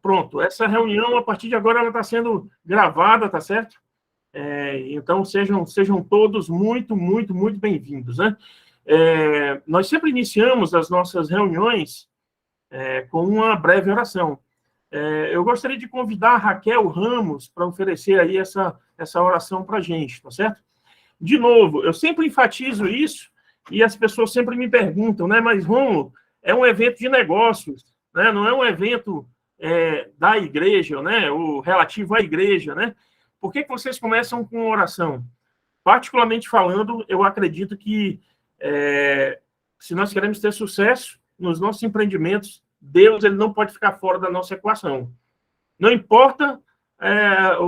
pronto, essa reunião, a partir de agora, ela está sendo gravada, tá certo? Então, sejam todos muito, muito, muito bem-vindos, né? Nós sempre iniciamos as nossas reuniões com uma breve oração. Eu gostaria de convidar a Raquel Ramos para oferecer aí essa oração para a gente, tá certo? De novo, eu sempre enfatizo isso e as pessoas sempre me perguntam, né? Mas, Rômulo, é um evento de negócios, né? Não é um evento da igreja, né? O relativo à igreja, né? Por que vocês começam com oração? Particularmente falando, eu acredito que se nós queremos ter sucesso nos nossos empreendimentos, Deus ele não pode ficar fora da nossa equação. Não importa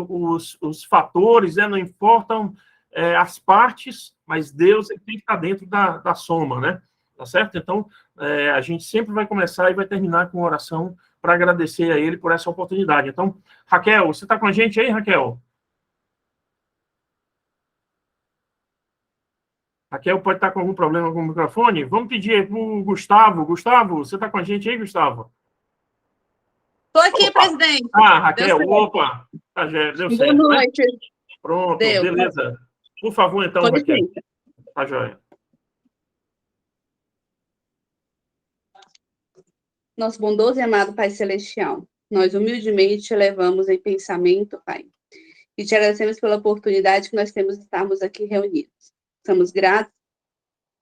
os fatores, não importam as partes, mas Deus ele tem que estar dentro da soma, né? Tá certo? Então, a gente sempre vai começar e vai terminar com oração para agradecer a Ele por essa oportunidade. Então, Raquel, você está com a gente aí, Raquel? Raquel pode estar com algum problema com o microfone? Vamos pedir para o Gustavo. Gustavo, você está com a gente aí, Gustavo? Estou aqui, presidente. Raquel, opa. Deu certo. Boa noite. Né? Pronto, beleza. Por favor, então, Raquel. Tá joia. Nosso bondoso e amado Pai Celestial, nós humildemente te levamos em pensamento, Pai, e te agradecemos pela oportunidade que nós temos de estarmos aqui reunidos. Estamos gratos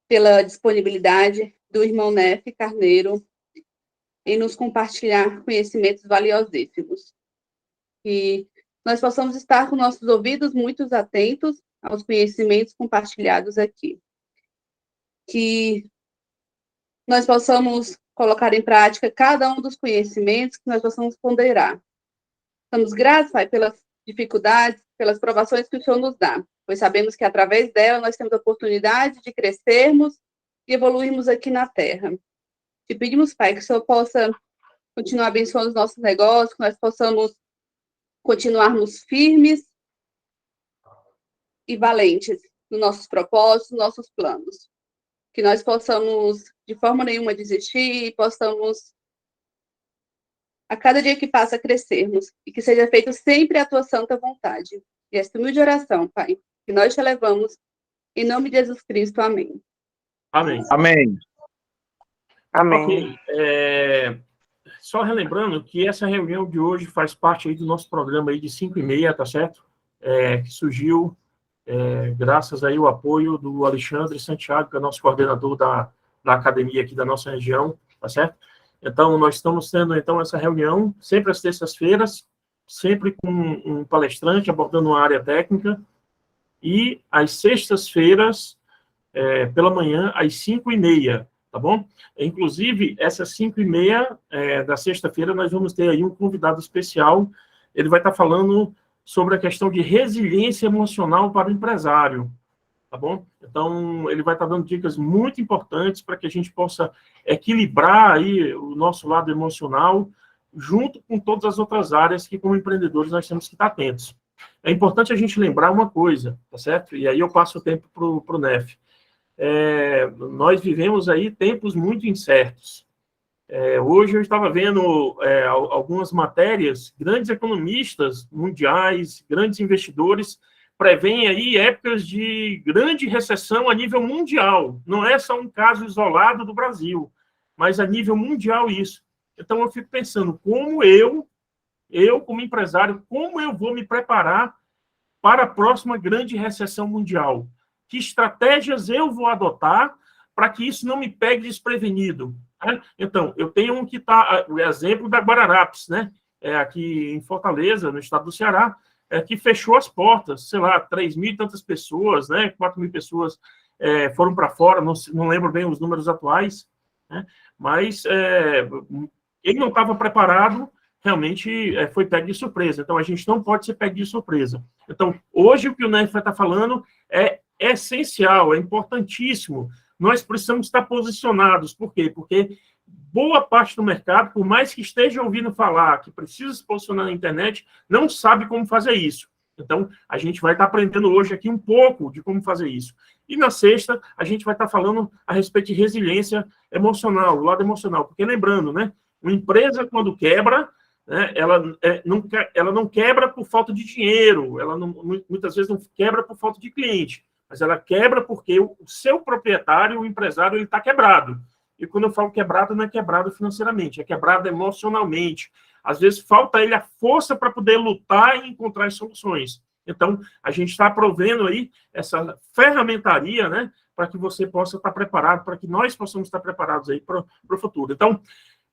pela disponibilidade do irmão Nefe Carneiro em nos compartilhar conhecimentos valiosíssimos. E nós possamos estar com nossos ouvidos muito atentos aos conhecimentos compartilhados aqui. Que nós possamos colocar em prática cada um dos conhecimentos que nós possamos ponderar. Estamos gratos, Pai, pelas dificuldades, pelas provações que o Senhor nos dá, pois sabemos que através dela nós temos a oportunidade de crescermos e evoluirmos aqui na Terra. Te pedimos, Pai, que o Senhor possa continuar abençoando os nossos negócios, que nós possamos continuarmos firmes e valentes nos nossos propósitos, nos nossos planos. Que nós possamos, de forma nenhuma, desistir e possamos, a cada dia que passa, crescermos. E que seja feito sempre a tua santa vontade. E esta humilde oração, Pai, que nós te levamos, em nome de Jesus Cristo. Amém. Amém. Amém. Amém. Okay. Só relembrando que essa reunião de hoje faz parte aí do nosso programa aí de 5h30, tá certo? Que surgiu graças aí ao apoio do Alexandre Santiago, que é nosso coordenador da academia aqui da nossa região, tá certo? Então, nós estamos tendo, então, essa reunião sempre às terças-feiras, sempre com um palestrante abordando uma área técnica, e às sextas-feiras, pela manhã, às 5h30, tá bom? Inclusive, essas 5h30 da sexta-feira, nós vamos ter aí um convidado especial, ele vai estar falando sobre a questão de resiliência emocional para o empresário, tá bom? Então, ele vai estar dando dicas muito importantes para que a gente possa equilibrar aí o nosso lado emocional junto com todas as outras áreas que, como empreendedores, nós temos que estar atentos. É importante a gente lembrar uma coisa, tá certo? E aí eu passo o tempo para o Nef. Nós vivemos aí tempos muito incertos. Hoje eu estava vendo algumas matérias, grandes economistas mundiais, grandes investidores, preveem aí épocas de grande recessão a nível mundial. Não é só um caso isolado do Brasil, mas a nível mundial isso. Então eu fico pensando, como eu como empresário, como eu vou me preparar para a próxima grande recessão mundial? Que estratégias eu vou adotar para que isso não me pegue desprevenido? Né? Então, eu tenho um que está, o exemplo da Guararapes, né? Aqui em Fortaleza, no estado do Ceará, que fechou as portas, sei lá, 3.000 e tantas pessoas, né? 4.000 pessoas foram para fora, não lembro bem os números atuais, né? Mas ele não estava preparado, realmente foi pego de surpresa. Então, a gente não pode ser pego de surpresa. Então, hoje, o que o Nef vai estar falando é essencial, é importantíssimo. Nós precisamos estar posicionados. Por quê? Porque boa parte do mercado, por mais que esteja ouvindo falar que precisa se posicionar na internet, não sabe como fazer isso. Então, a gente vai estar aprendendo hoje aqui um pouco de como fazer isso. E na sexta, a gente vai estar falando a respeito de resiliência emocional, o lado emocional. Porque lembrando, né? Uma empresa, quando quebra, né? Ela não quebra por falta de dinheiro, muitas vezes não quebra por falta de cliente, mas ela quebra porque o seu proprietário, o empresário, ele está quebrado. E quando eu falo quebrado, não é quebrado financeiramente, é quebrado emocionalmente. Às vezes falta a ele a força para poder lutar e encontrar as soluções. Então, a gente está provendo aí essa ferramentaria, né, para que você possa estar preparado, para que nós possamos estar preparados aí para o futuro. Então,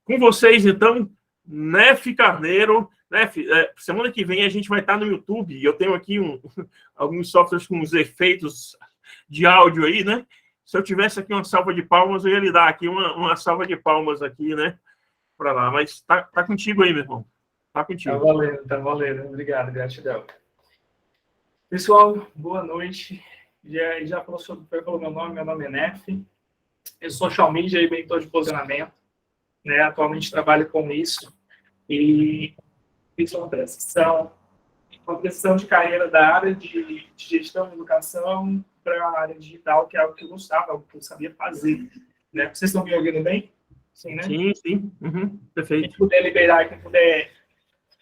com vocês, então, Nef Carneiro, Nef, semana que vem a gente vai estar no YouTube, e eu tenho aqui alguns softwares com os efeitos de áudio aí, né? Se eu tivesse aqui uma salva de palmas, eu ia lhe dar aqui uma salva de palmas aqui, né? Para lá, mas tá contigo aí, meu irmão. Tá contigo. Tá valendo. Obrigado, gratidão. Pessoal, boa noite. Já falou meu nome é Nef. Eu sou social media e mentor de posicionamento, né? Atualmente trabalho com isso e fiz uma transição de carreira da área de gestão e educação para a área digital, que é algo que eu gostava, algo que eu sabia fazer, né? Vocês estão me ouvindo bem? Sim, né? Sim. Uhum. Perfeito. Quem puder liberar, quem puder...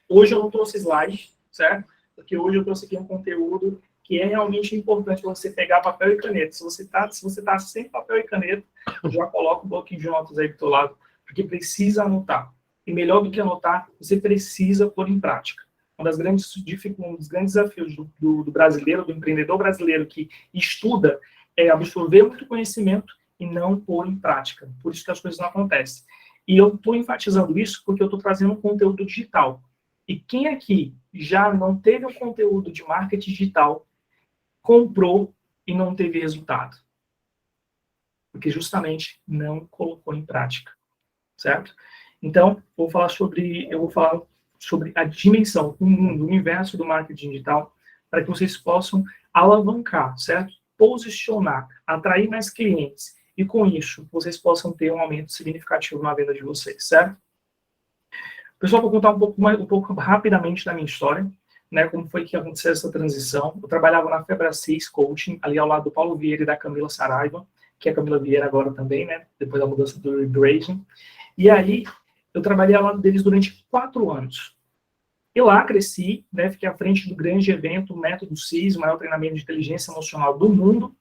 Hoje eu não trouxe slide, certo? Porque hoje eu trouxe aqui um conteúdo que é realmente importante você pegar papel e caneta. Se você tá sem papel e caneta, eu já coloco um pouquinho de notas aí do teu lado, porque precisa anotar. E melhor do que anotar, você precisa pôr em prática. Um dos grandes desafios do brasileiro, do empreendedor brasileiro que estuda, é absorver muito conhecimento e não pôr em prática. Por isso que as coisas não acontecem. E eu estou enfatizando isso porque eu estou trazendo um conteúdo digital. E quem aqui já não teve um conteúdo de marketing digital, comprou e não teve resultado? Porque justamente não colocou em prática, certo? Então, eu vou falar sobre a dimensão, o mundo, o universo do marketing digital, para que vocês possam alavancar, certo? Posicionar, atrair mais clientes e, com isso, vocês possam ter um aumento significativo na venda de vocês, certo? Pessoal, vou contar um pouco rapidamente da minha história, né? Como foi que aconteceu essa transição. Eu trabalhava na Febracis Coaching, ali ao lado do Paulo Vieira e da Camila Saraiva, que é a Camila Vieira agora também, né? Depois da mudança do Grading. E aí, eu trabalhei ao lado deles durante 4 anos. E lá cresci, né? Fiquei à frente do grande evento, o Método CIS, o maior treinamento de inteligência emocional do mundo.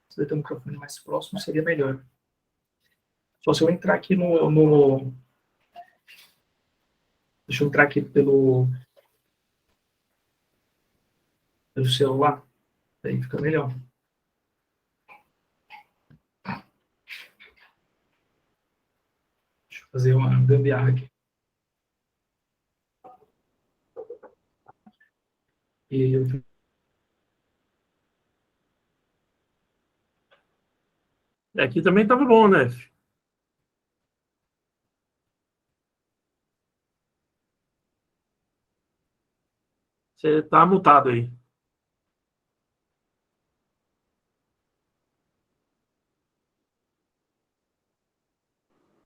Se eu ter um microfone mais próximo, seria melhor. Só se eu entrar aqui Deixa eu entrar aqui pelo celular. Aí fica melhor. Deixa eu fazer uma gambiarra aqui. E eu... Aqui também estava bom, né? Você está mutado aí.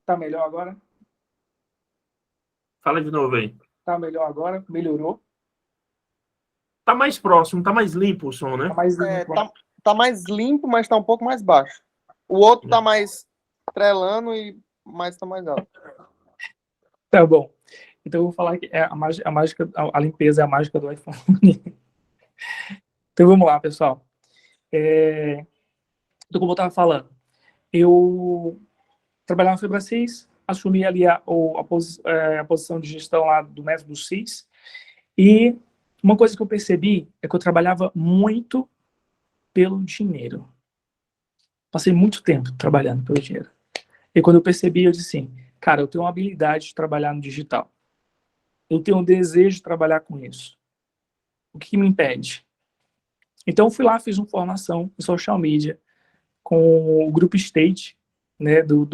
Tá melhor agora? Fala de novo aí. Tá melhor agora? Melhorou? Tá mais próximo, tá mais limpo o som, né? Tá mais limpo. Tá mais limpo, mas tá um pouco mais baixo. O outro tá mais trelando, mas tá mais alto. Tá bom. Então eu vou falar que a limpeza é a mágica do iPhone. Então vamos lá, pessoal. Então, como eu estava falando, eu trabalhava na Febracis, assumi ali a posição de gestão lá do método CIS, e uma coisa que eu percebi é que eu trabalhava muito pelo dinheiro. Passei muito tempo trabalhando pelo dinheiro. E quando eu percebi, eu disse assim, cara, eu tenho uma habilidade de trabalhar no digital. Eu tenho um desejo de trabalhar com isso. O que me impede? Então, eu fui lá, fiz uma formação em social media com o Grupo State, né, do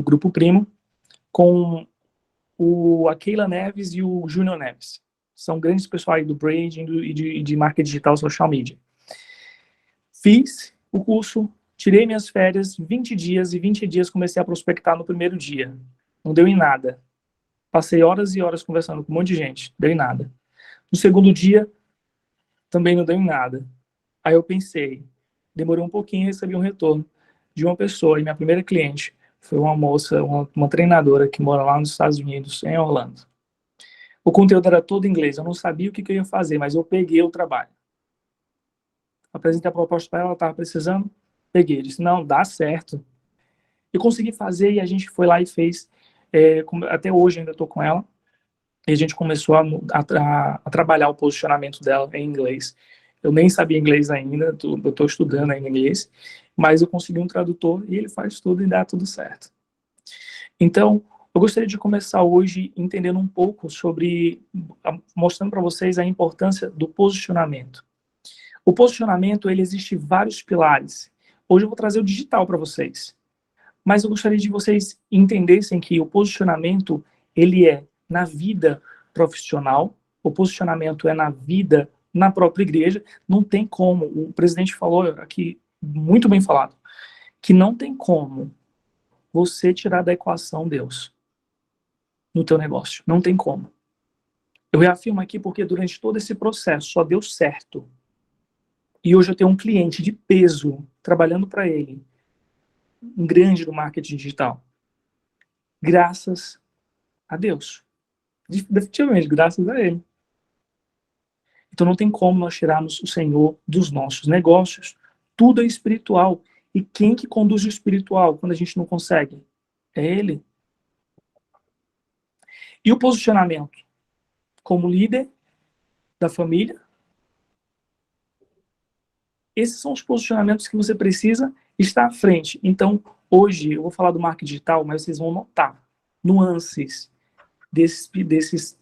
Grupo Primo, com a Keila Neves e o Júnior Neves. São grandes pessoais do branding e de marketing digital social media. Fiz o curso, tirei minhas férias, 20 dias, e 20 dias comecei a prospectar no primeiro dia. Não deu em nada. Passei horas e horas conversando com um monte de gente, deu em nada. No segundo dia, também não deu em nada. Aí eu pensei, demorou um pouquinho e recebi um retorno de uma pessoa, e minha primeira cliente, Foi uma moça, uma treinadora que mora lá nos Estados Unidos, em Orlando. O conteúdo era todo em inglês, eu não sabia o que eu ia fazer, mas eu peguei o trabalho. Apresentei a proposta para ela, estava precisando, peguei. Disse, não, dá certo. Eu consegui fazer e a gente foi lá e fez. Até hoje ainda estou com ela. E a gente começou a trabalhar o posicionamento dela em inglês. Eu nem sabia inglês ainda, eu estou estudando ainda inglês, mas eu consegui um tradutor e ele faz tudo e dá tudo certo. Então, eu gostaria de começar hoje entendendo um pouco sobre, mostrando para vocês a importância do posicionamento. O posicionamento, ele existe em vários pilares. Hoje eu vou trazer o digital para vocês. Mas eu gostaria de vocês entendessem que o posicionamento, ele é na vida profissional, o posicionamento é na vida, na própria igreja. Não tem como, o presidente falou aqui, muito bem falado, que não tem como você tirar da equação Deus no teu negócio. Não tem como. Eu reafirmo aqui porque durante todo esse processo só deu certo. E hoje eu tenho um cliente de peso trabalhando para ele, um grande do marketing digital. Graças a Deus. Definitivamente, graças a ele. Então não tem como nós tirarmos o Senhor dos nossos negócios. Tudo é espiritual. E quem que conduz o espiritual quando a gente não consegue? É ele. E o posicionamento? Como líder da família, esses são os posicionamentos que você precisa estar à frente. Então, hoje, eu vou falar do marketing digital, mas vocês vão notar nuances desses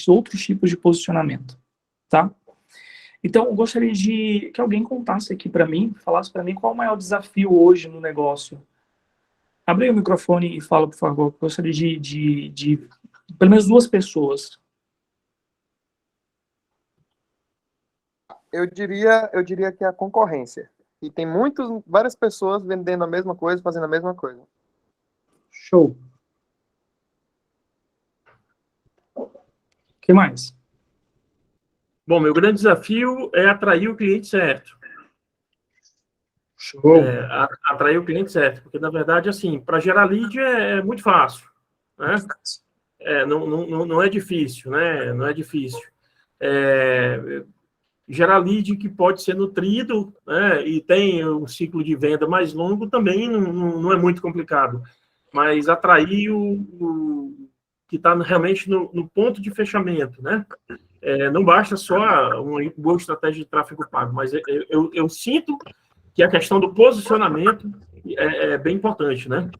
outros tipos de posicionamento, tá? Então, eu gostaria de que alguém contasse aqui para mim, falasse para mim qual é o maior desafio hoje no negócio. Abre aí o microfone e fala, por favor. Eu gostaria de pelo menos 2 pessoas. Eu diria que é a concorrência. E tem várias pessoas vendendo a mesma coisa, fazendo a mesma coisa. Show. O que mais? Bom, meu grande desafio é atrair o cliente certo. Show. Atrair o cliente certo. Porque, na verdade, assim, para gerar lead é muito fácil. Né? Não é difícil, né? Não é difícil. Gerar lead que pode ser nutrido, né? E tem um ciclo de venda mais longo também não é muito complicado. Mas atrair o que está realmente no ponto de fechamento, né? Não basta só uma boa estratégia de tráfego pago, mas eu sinto que a questão do posicionamento é bem importante, né?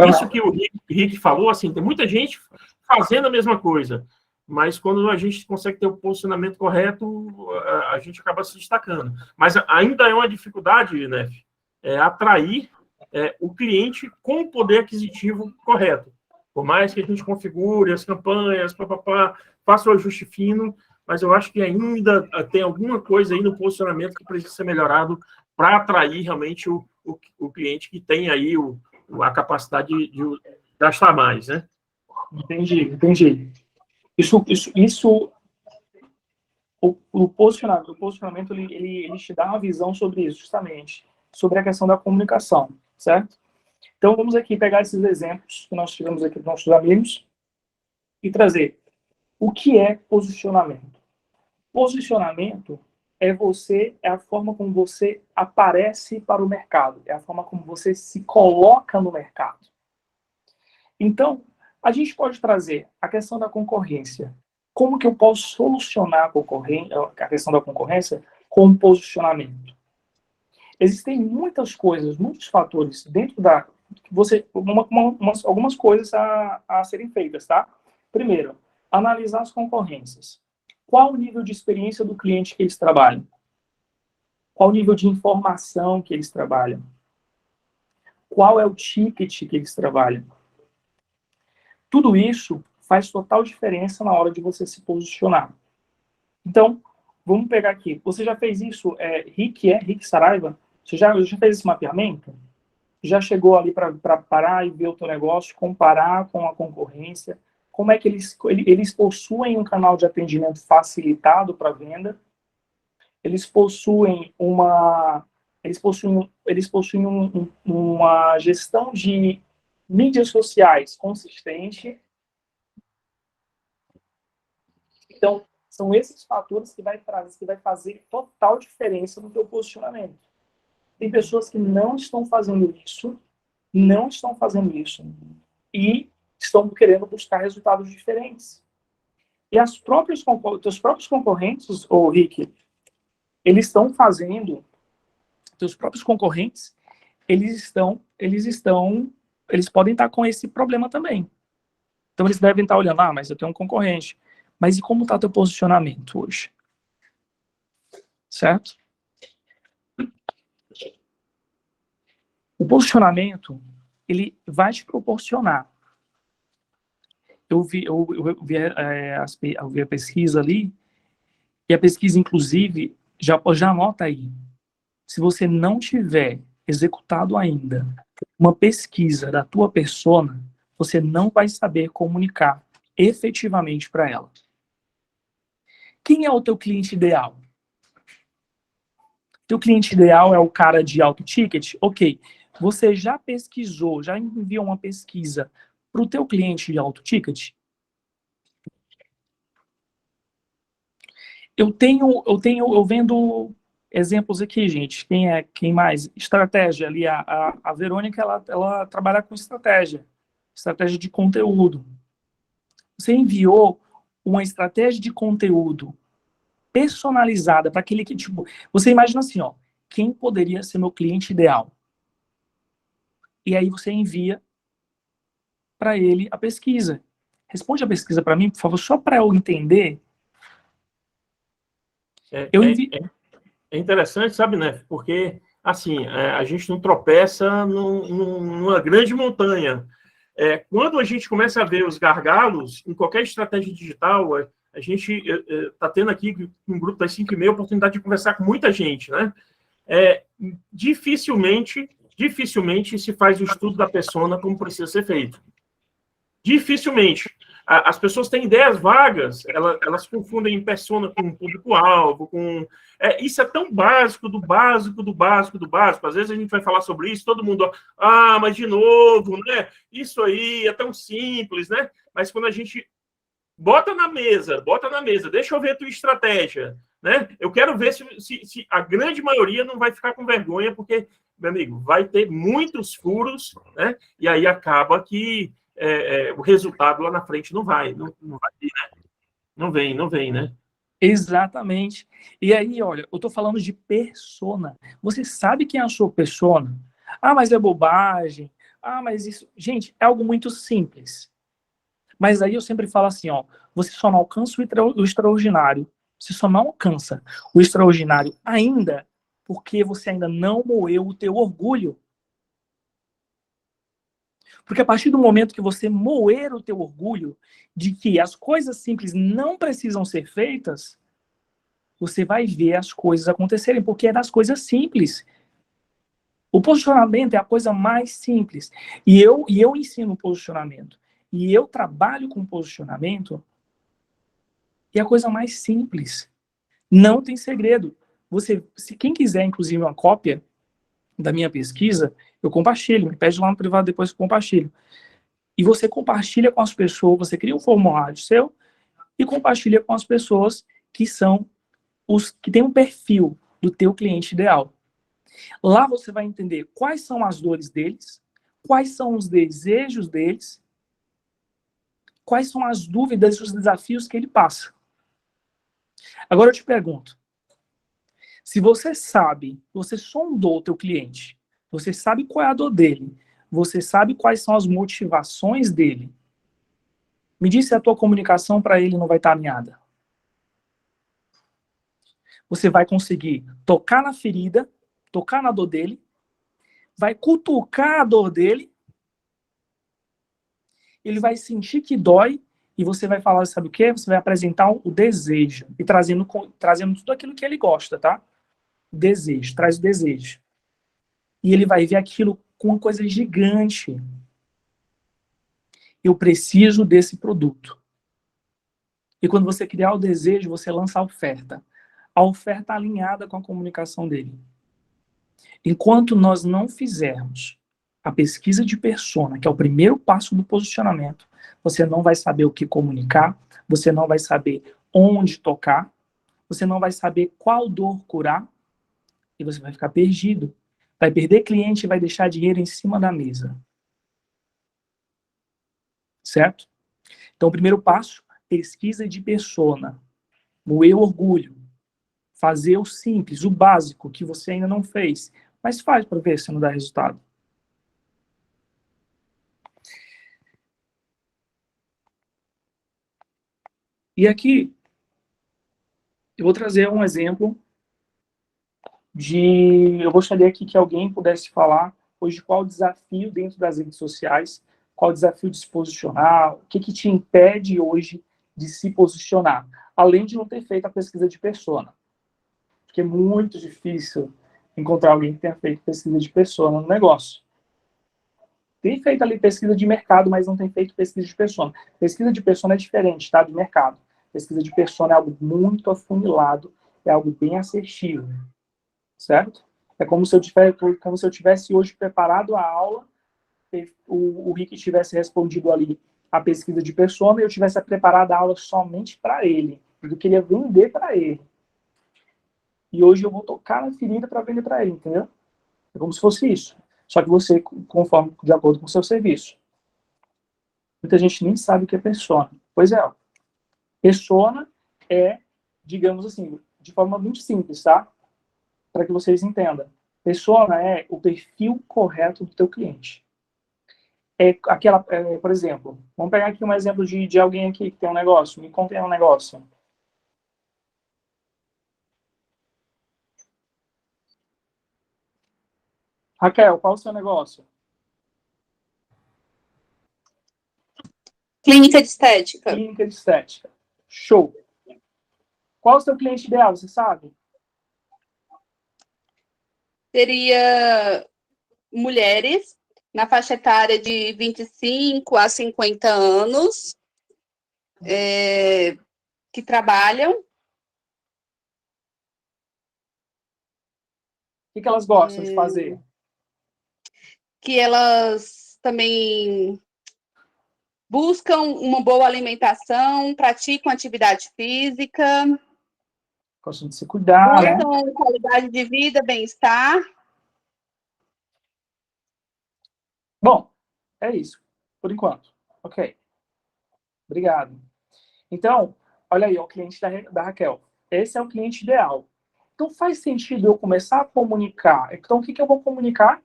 Isso que o Rick falou, assim, tem muita gente fazendo a mesma coisa, mas quando a gente consegue ter o posicionamento correto, a gente acaba se destacando. Mas ainda é uma dificuldade, né? Atrair o cliente com o poder aquisitivo correto. Por mais que a gente configure as campanhas, faça o ajuste fino, mas eu acho que ainda tem alguma coisa aí no posicionamento que precisa ser melhorado para atrair realmente o cliente que tem aí a capacidade de gastar mais, né? Entendi. O posicionamento ele te dá uma visão sobre isso, justamente, sobre a questão da comunicação, certo? Então, vamos aqui pegar esses exemplos que nós tivemos aqui dos nossos amigos e trazer o que é posicionamento. Posicionamento é a forma como você aparece para o mercado, é a forma como você se coloca no mercado. Então, a gente pode trazer a questão da concorrência. Como que eu posso solucionar a questão da concorrência com posicionamento? Existem muitas coisas, muitos fatores dentro da... algumas coisas a serem feitas, tá? Primeiro, analisar as concorrências. Qual o nível de experiência do cliente que eles trabalham? Qual o nível de informação que eles trabalham? Qual é o ticket que eles trabalham? Tudo isso faz total diferença na hora de você se posicionar. Então, vamos pegar aqui. Você já fez isso, Rick Saraiva? Você já fez esse mapeamento? Já chegou ali para parar e ver o teu negócio, comparar com a concorrência? Como é que eles possuem um canal de atendimento facilitado para venda? Eles possuem uma gestão de Mídias sociais consistente. Então, são esses fatores que vai fazer total diferença no teu posicionamento. Tem pessoas que não estão fazendo isso, e estão querendo buscar resultados diferentes. E teus próprios concorrentes, Rick, eles podem estar com esse problema também. Então, eles devem estar olhando, mas eu tenho um concorrente. Mas e como está teu posicionamento hoje? Certo? O posicionamento, ele vai te proporcionar. Eu vi a pesquisa ali, e a pesquisa, inclusive, já anota aí. Se você não tiver executado ainda uma pesquisa da tua persona, você não vai saber comunicar efetivamente para ela. Quem é o teu cliente ideal? Teu cliente ideal é o cara de alto ticket? Ok. Você já pesquisou, já enviou uma pesquisa para o teu cliente de alto ticket? Eu vendo exemplos aqui, gente. Quem mais? Estratégia ali. A Verônica, ela trabalha com estratégia de conteúdo. Você enviou uma estratégia de conteúdo personalizada para aquele que, tipo, você imagina assim, ó, quem poderia ser meu cliente ideal? E aí você envia para ele a pesquisa. Responde a pesquisa para mim, por favor, só para eu entender. É interessante, sabe, né? Porque, assim, a gente não tropeça numa grande montanha. Quando a gente começa a ver os gargalos, em qualquer estratégia digital, a gente está tendo aqui, um grupo das 5h30, a oportunidade de conversar com muita gente, né? Dificilmente se faz o estudo da persona como precisa ser feito. Dificilmente. As pessoas têm ideias vagas, elas confundem persona com público-alvo, isso é tão básico, do básico. Às vezes a gente vai falar sobre isso, todo mundo, mas de novo, né? Isso aí é tão simples, né? Mas quando a gente bota na mesa, deixa eu ver a tua estratégia, né? Eu quero ver se a grande maioria não vai ficar com vergonha, porque, meu amigo, vai ter muitos furos, né? E aí acaba que o resultado lá na frente não vai vir, né? Não vem, né? Exatamente. E aí, olha, eu tô falando de persona. Você sabe quem é a sua persona? Mas é bobagem. Mas isso... Gente, é algo muito simples. Mas aí eu sempre falo assim, ó, você só não alcança o extraordinário. Você só não alcança o extraordinário ainda porque você ainda não moeu o teu orgulho. Porque a partir do momento que você moer o teu orgulho de que as coisas simples não precisam ser feitas, você vai ver as coisas acontecerem, porque é das coisas simples. O posicionamento é a coisa mais simples. E eu ensino posicionamento. E eu trabalho com posicionamento, e é a coisa mais simples. Não tem segredo. Se quem quiser, inclusive, uma cópia da minha pesquisa, eu compartilho. Me pede lá no privado depois que eu compartilho. E você compartilha com as pessoas, você cria um formulário seu e compartilha com as pessoas que são os que têm um perfil do teu cliente ideal. Lá você vai entender quais são as dores deles, quais são os desejos deles, quais são as dúvidas e os desafios que ele passa. Agora eu te pergunto, se você sabe, você sondou o teu cliente, você sabe qual é a dor dele, você sabe quais são as motivações dele, me diz se a tua comunicação para ele não vai estar alinhada. Você vai conseguir tocar na ferida, tocar na dor dele, vai cutucar a dor dele, ele vai sentir que dói, e você vai falar, sabe o quê? Você vai apresentar o desejo, e trazendo tudo aquilo que ele gosta, tá? Desejo, traz o desejo. E ele vai ver aquilo com uma coisa gigante. Eu preciso desse produto. E quando você criar o desejo, você lança a oferta. A oferta alinhada com a comunicação dele. Enquanto nós não fizermos a pesquisa de persona, que é o primeiro passo do posicionamento, você não vai saber o que comunicar, você não vai saber onde tocar, você não vai saber qual dor curar, e você vai ficar perdido. Vai perder cliente e vai deixar dinheiro em cima da mesa. Certo? Então, o primeiro passo, pesquisa de persona. Moer o orgulho. Fazer o simples, o básico, que você ainda não fez. Mas faz para ver se não dá resultado. E aqui, eu vou trazer um exemplo eu gostaria aqui que alguém pudesse falar hoje qual o desafio dentro das redes sociais, qual o desafio de se posicionar, o que te impede hoje de se posicionar, além de não ter feito a pesquisa de persona. Porque é muito difícil encontrar alguém que tenha feito pesquisa de persona no negócio. Tem feito ali pesquisa de mercado, mas não tem feito pesquisa de persona. Pesquisa de persona é diferente, tá? De mercado. Pesquisa de persona é algo muito afunilado, é algo bem assertivo. Certo? É como se eu tivesse hoje preparado a aula, o Rick tivesse respondido ali a pesquisa de persona e eu tivesse preparado a aula somente para ele, porque eu queria vender para ele. E hoje eu vou tocar na ferida para vender para ele, entendeu? É como se fosse isso. Só que você, conforme, de acordo com o seu serviço. Muita gente nem sabe o que é persona. Pois é, ó. Persona é, digamos assim, de forma muito simples, tá? Para que vocês entendam. Persona é o perfil correto do teu cliente. Por exemplo, vamos pegar aqui um exemplo de alguém aqui que tem um negócio. Me conta aí um negócio. Raquel, qual é o seu negócio? Clínica de estética. Clínica de estética. Show. Qual é o seu cliente ideal, você sabe? Seria mulheres na faixa etária de 25 a 50 anos, que trabalham. O que elas gostam de fazer? Que elas também buscam uma boa alimentação, praticam atividade física, Gostam de se cuidar, né? buscam qualidade de vida, bem-estar. Bom, é isso, por enquanto. Ok. Obrigado. Então, olha aí, ó, o cliente da Raquel. Esse é o cliente ideal. Então, faz sentido eu começar a comunicar. Então, o que eu vou comunicar?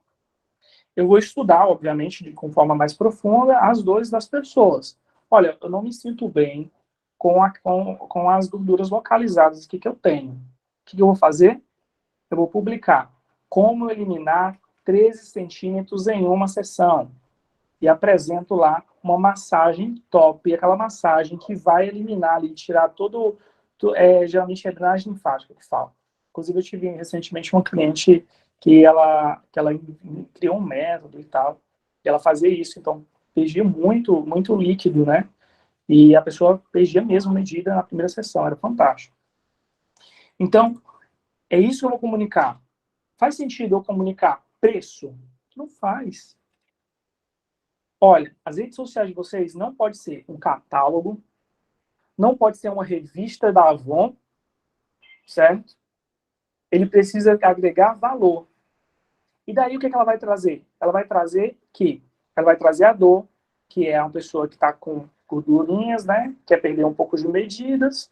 Eu vou estudar, obviamente, com forma mais profunda, as dores das pessoas. Olha, eu não me sinto bem com as gorduras localizadas que eu tenho. O que eu vou fazer? Eu vou publicar como eliminar 13 centímetros em uma sessão. E apresento lá uma massagem top, aquela massagem que vai eliminar ali, tirar geralmente é drenagem linfática que fala. Inclusive, eu tive recentemente uma cliente que ela criou um método e tal, e ela fazia isso, então perdia muito, muito líquido, né? E a pessoa perdia mesmo medida na primeira sessão, era fantástico. Então, é isso que eu vou comunicar. Faz sentido eu comunicar preço? Não faz. Olha, as redes sociais de vocês não pode ser um catálogo, não pode ser uma revista da Avon, certo? Ele precisa agregar valor. E daí o que ela vai trazer? Ela vai trazer a dor, que é uma pessoa que está com gordurinhas, né? Quer perder um pouco de medidas.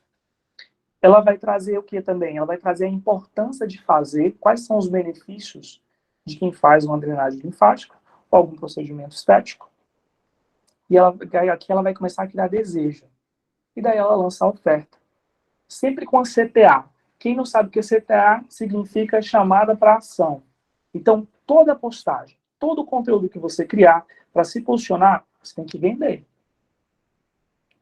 Ela vai trazer o que também? Ela vai trazer a importância de fazer, quais são os benefícios de quem faz uma drenagem linfática ou algum procedimento estético. E aqui ela vai começar a criar desejo. E daí ela lança a oferta. Sempre com a CTA. Quem não sabe o que é CTA significa chamada para ação. Então, toda postagem, todo o conteúdo que você criar para se posicionar, você tem que vender.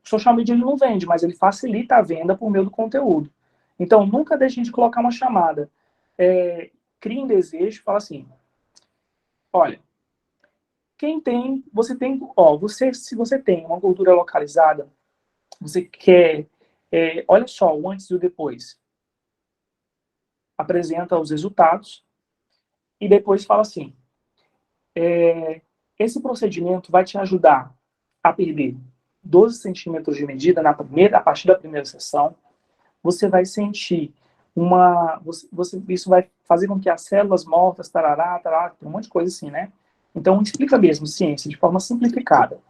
O social media ele não vende, mas ele facilita a venda por meio do conteúdo. Então, nunca deixem de colocar uma chamada. Crie um desejo, fala assim, olha, se você tem uma gordura localizada, você quer, olha só, o antes e o depois. Apresenta os resultados e depois fala assim, Esse procedimento vai te ajudar a perder 12 centímetros de medida a partir da primeira sessão. Você vai sentir isso vai fazer com que as células mortas, tarará, tem um monte de coisa assim, né? Então, explica mesmo, ciência, de forma simplificada.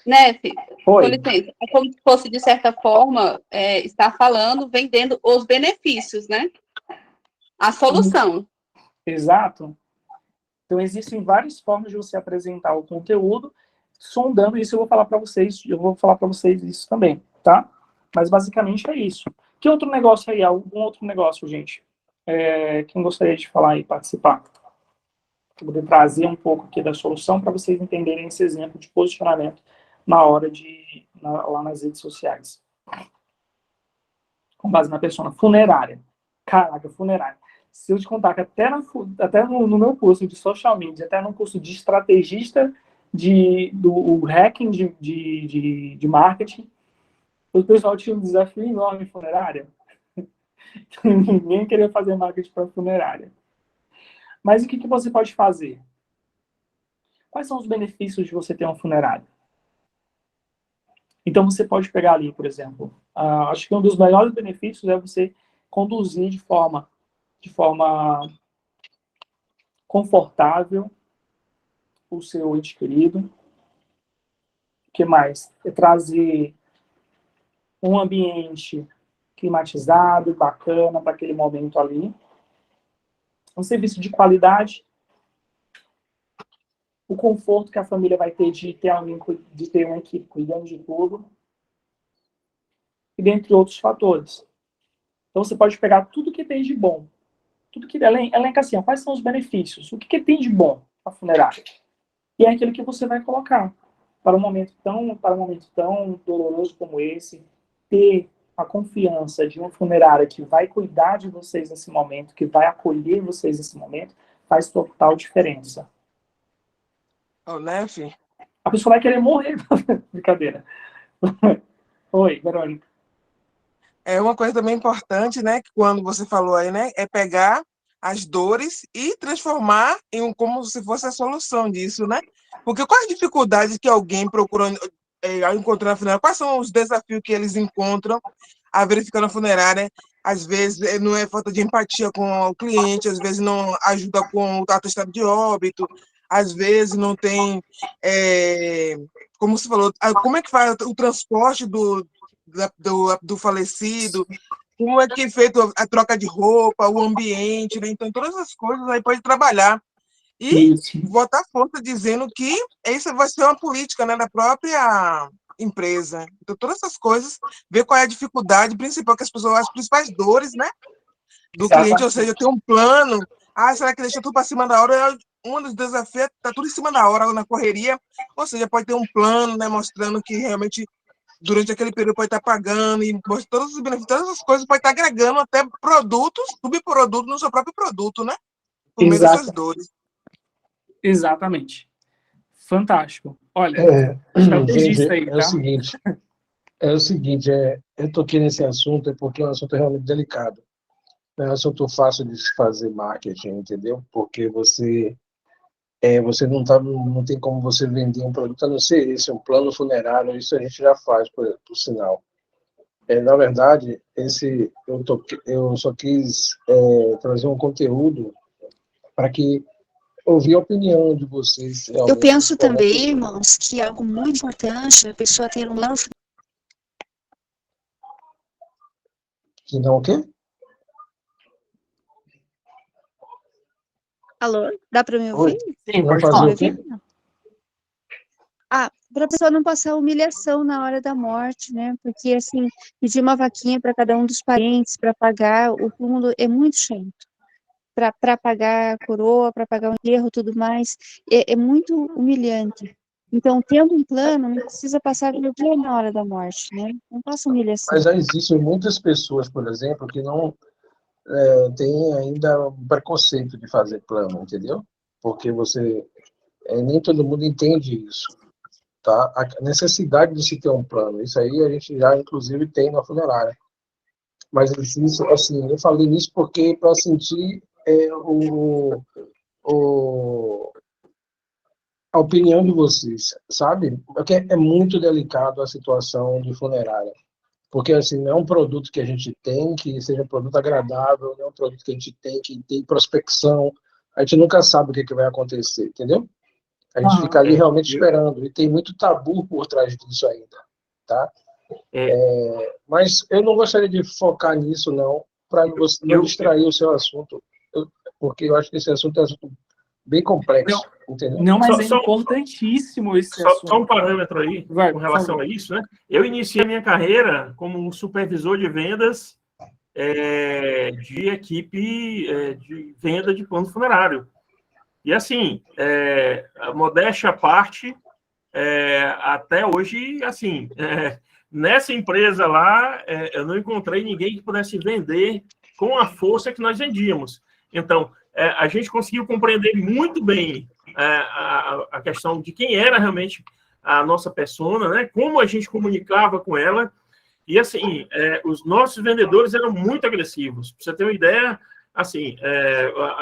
Nef, com Oi. licença, é como se fosse, de certa forma, estar falando, vendendo os benefícios, né? A solução. Exato. Então, existem várias formas de você apresentar o conteúdo, sondando isso. Eu vou falar para vocês isso também, tá? Mas, basicamente, é isso. Que outro negócio aí? Algum outro negócio, gente? Quem gostaria de falar e participar? Vou poder trazer um pouco aqui da solução para vocês entenderem esse exemplo de posicionamento na hora lá nas redes sociais. Com base na persona funerária. Caraca, funerária. Se eu te contar que até no meu curso de social media, até no curso de estrategista do hacking de marketing, o pessoal tinha um desafio enorme em funerária. Ninguém queria fazer marketing para funerária. Mas o que você pode fazer? Quais são os benefícios de você ter uma funerária? Então, você pode pegar ali, por exemplo, acho que um dos melhores benefícios é você conduzir de forma confortável o seu ente querido. O que mais? É trazer um ambiente climatizado, bacana para aquele momento ali. Um serviço de qualidade. O conforto que a família vai ter de ter uma equipe cuidando de tudo. E dentre outros fatores. Então, você pode pegar tudo que tem de bom. Tudo que elenca assim, quais são os benefícios? O que tem de bom a funerária? E é aquilo que você vai colocar para um momento tão doloroso como esse, ter a confiança de uma funerária que vai cuidar de vocês nesse momento, que vai acolher vocês nesse momento, faz total diferença. Nef, A pessoa vai querer morrer. Brincadeira. Oi, Verônica. é uma coisa também importante, né, que quando você falou aí, né, é pegar as dores e transformar como se fosse a solução disso, né? Porque quais as dificuldades que alguém procura ao encontrar na funerária? Quais são os desafios que eles encontram a verificar na funerária? Às vezes não é falta de empatia com o cliente, às vezes não ajuda com o atestado de óbito, às vezes não tem, como você falou, como é que faz o transporte do falecido, como é que é feito a troca de roupa, o ambiente, né? Então, todas essas coisas aí pode trabalhar e botar força dizendo que isso vai ser uma política, né, da própria empresa. Então, todas essas coisas, ver qual é a dificuldade principal que as pessoas, as principais dores, né, do cliente, ou seja, ter um plano. Será que deixa tudo para cima da hora? Um dos desafios está tudo em cima da hora, na correria, ou seja, pode ter um plano, né, mostrando que realmente durante aquele período pode estar pagando e todos os benefícios, todas as coisas pode estar agregando até produtos, subprodutos no seu próprio produto, né? Por meio dessas dores. Exatamente. Fantástico. Olha, gente, aí, tá? É o seguinte, eu toquei nesse assunto porque é um assunto realmente delicado. Não é um assunto fácil de se fazer marketing, entendeu? Porque você não tem como você vender um produto, a não ser esse, um plano funerário, isso a gente já faz, por sinal. Na verdade, eu só quis trazer um conteúdo para que ouvir a opinião de vocês. Eu penso também, irmãos, que é algo muito importante a pessoa ter um plano. Que não o quê? Alô? Dá para me ouvir? Sim, pode falar. O quê? Para a pessoa não passar humilhação na hora da morte, né? Porque, assim, pedir uma vaquinha para cada um dos parentes para pagar o túmulo é muito chato. Para pagar a coroa, para pagar o enterro, tudo mais, é muito humilhante. Então, tendo um plano, não precisa passar vergonha na hora da morte, né? Não passa humilhação. Mas já existem muitas pessoas, por exemplo, que não têm ainda um preconceito de fazer plano, entendeu? Porque nem todo mundo entende isso, tá? A necessidade de se ter um plano, isso aí a gente já, inclusive, tem na funerária. Mas, isso, assim, eu falei nisso porque para sentir a opinião de vocês, sabe? Porque é muito delicado a situação de funerária. Porque, assim, não é um produto que a gente tem que seja um produto agradável, não é um produto que a gente tem que tem prospecção. A gente nunca sabe o que vai acontecer, entendeu? A gente fica ali realmente esperando. E tem muito tabu por trás disso ainda, tá? Mas eu não gostaria de focar nisso, não, para não distrair o seu assunto, porque eu acho que esse assunto é um assunto bem complexo, entendeu? Não, mas é importantíssimo esse assunto. Só um parâmetro aí, com relação a isso, né? Eu iniciei a minha carreira como supervisor de vendas de equipe de venda de plano funerário. E, assim, a modéstia à parte, até hoje, assim, nessa empresa lá, eu não encontrei ninguém que pudesse vender com a força que nós vendíamos. Então, a gente conseguiu compreender muito bem a questão de quem era realmente a nossa persona, né? Como a gente comunicava com ela. E, assim, os nossos vendedores eram muito agressivos. Para você ter uma ideia, assim,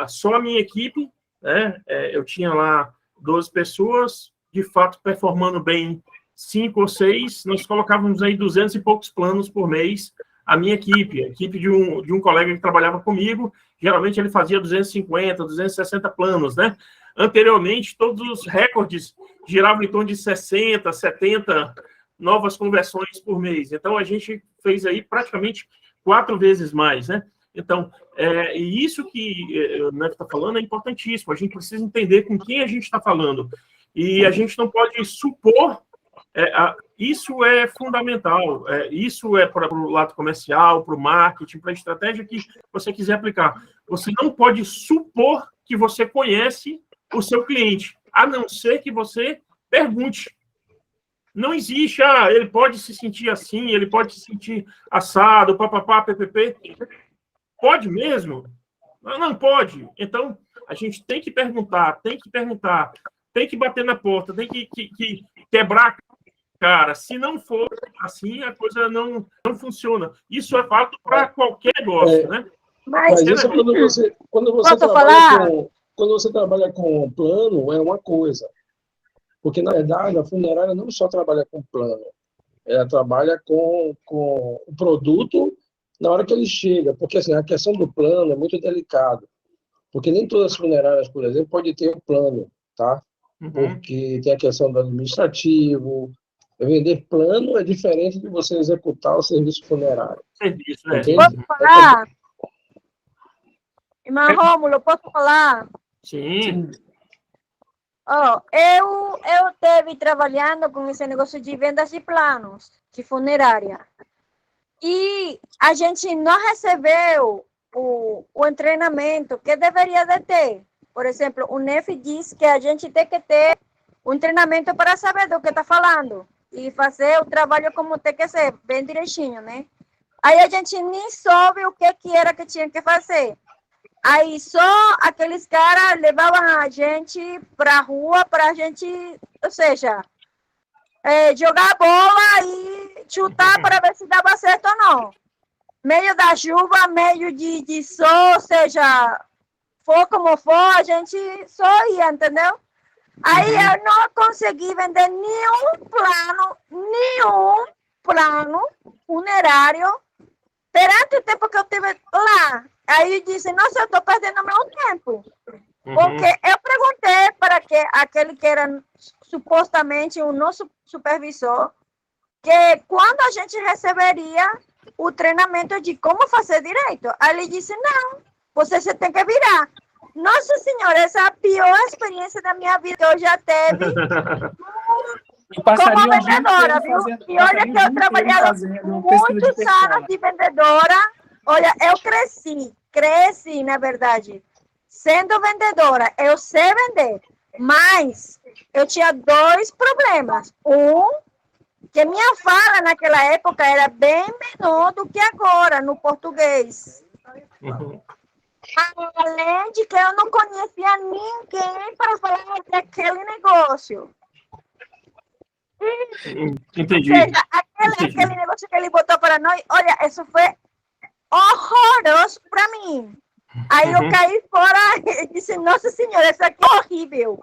só a minha equipe, né? Eu tinha lá 12 pessoas, de fato, performando bem 5 ou 6, nós colocávamos aí 200 e poucos planos por mês. A minha equipe, a equipe de um colega que trabalhava comigo, geralmente ele fazia 250, 260 planos, né? Anteriormente, todos os recordes giravam em torno de 60, 70 novas conversões por mês. Então, a gente fez aí praticamente 4 vezes mais, né? Então, e isso que o Neto está falando é importantíssimo. A gente precisa entender com quem a gente está falando. E a gente não pode supor. Isso é fundamental. Isso é para o lado comercial, para o marketing, para a estratégia que você quiser aplicar. Você não pode supor que você conhece o seu cliente, a não ser que você pergunte. Não existe, ele pode se sentir assim, ele pode se sentir assado, papapá, ppp. Pode mesmo? Não pode. Então, a gente tem que perguntar, tem que bater na porta, tem que quebrar. Cara, se não for assim, a coisa não funciona. Isso é válido para qualquer negócio, né? Mas isso quando você trabalha com plano, é uma coisa. Porque, na verdade, a funerária não só trabalha com plano, ela trabalha com o produto na hora que ele chega. Porque, assim, a questão do plano é muito delicado. Porque nem todas as funerárias, por exemplo, podem ter o plano, tá? Porque tem a questão do administrativo. Vender plano é diferente de você executar o serviço funerário. Posso falar? Irmão Rômulo, posso falar? Sim. Eu esteve trabalhando com esse negócio de vendas de planos de funerária. E a gente não recebeu o treinamento que deveria de ter. Por exemplo, o NEF diz que a gente tem que ter um treinamento para saber do que está falando. E fazer o trabalho como tem que ser, bem direitinho, né? Aí a gente nem soube o que era que tinha que fazer. Aí só aqueles caras levavam a gente para a rua para a gente, ou seja, jogar a bola e chutar para ver se dava certo ou não. Meio da chuva, meio de sol, ou seja, for como for, a gente só ia, entendeu? Aí eu não consegui vender nenhum plano funerário perante o tempo que eu tive lá. Aí eu disse, nossa, eu estou perdendo meu tempo. Porque eu perguntei para aquele que era supostamente o nosso supervisor, que quando a gente receberia o treinamento de como fazer direito. Aí ele disse, não, você tem que virar. Nossa Senhora, essa é a pior experiência da minha vida que eu já teve como vendedora, viu? E olha que eu trabalhava muitos anos de vendedora. Olha, eu cresci, na verdade, sendo vendedora. Eu sei vender, mas eu tinha 2 problemas. Que minha fala naquela época era bem menor do que agora, no português. Além de que eu não conhecia ninguém para falar daquele negócio. Entendi. Ou seja, aquele negócio que ele botou para nós, olha, isso foi horroroso para mim. Aí eu caí fora e disse, nossa senhora, isso aqui é horrível.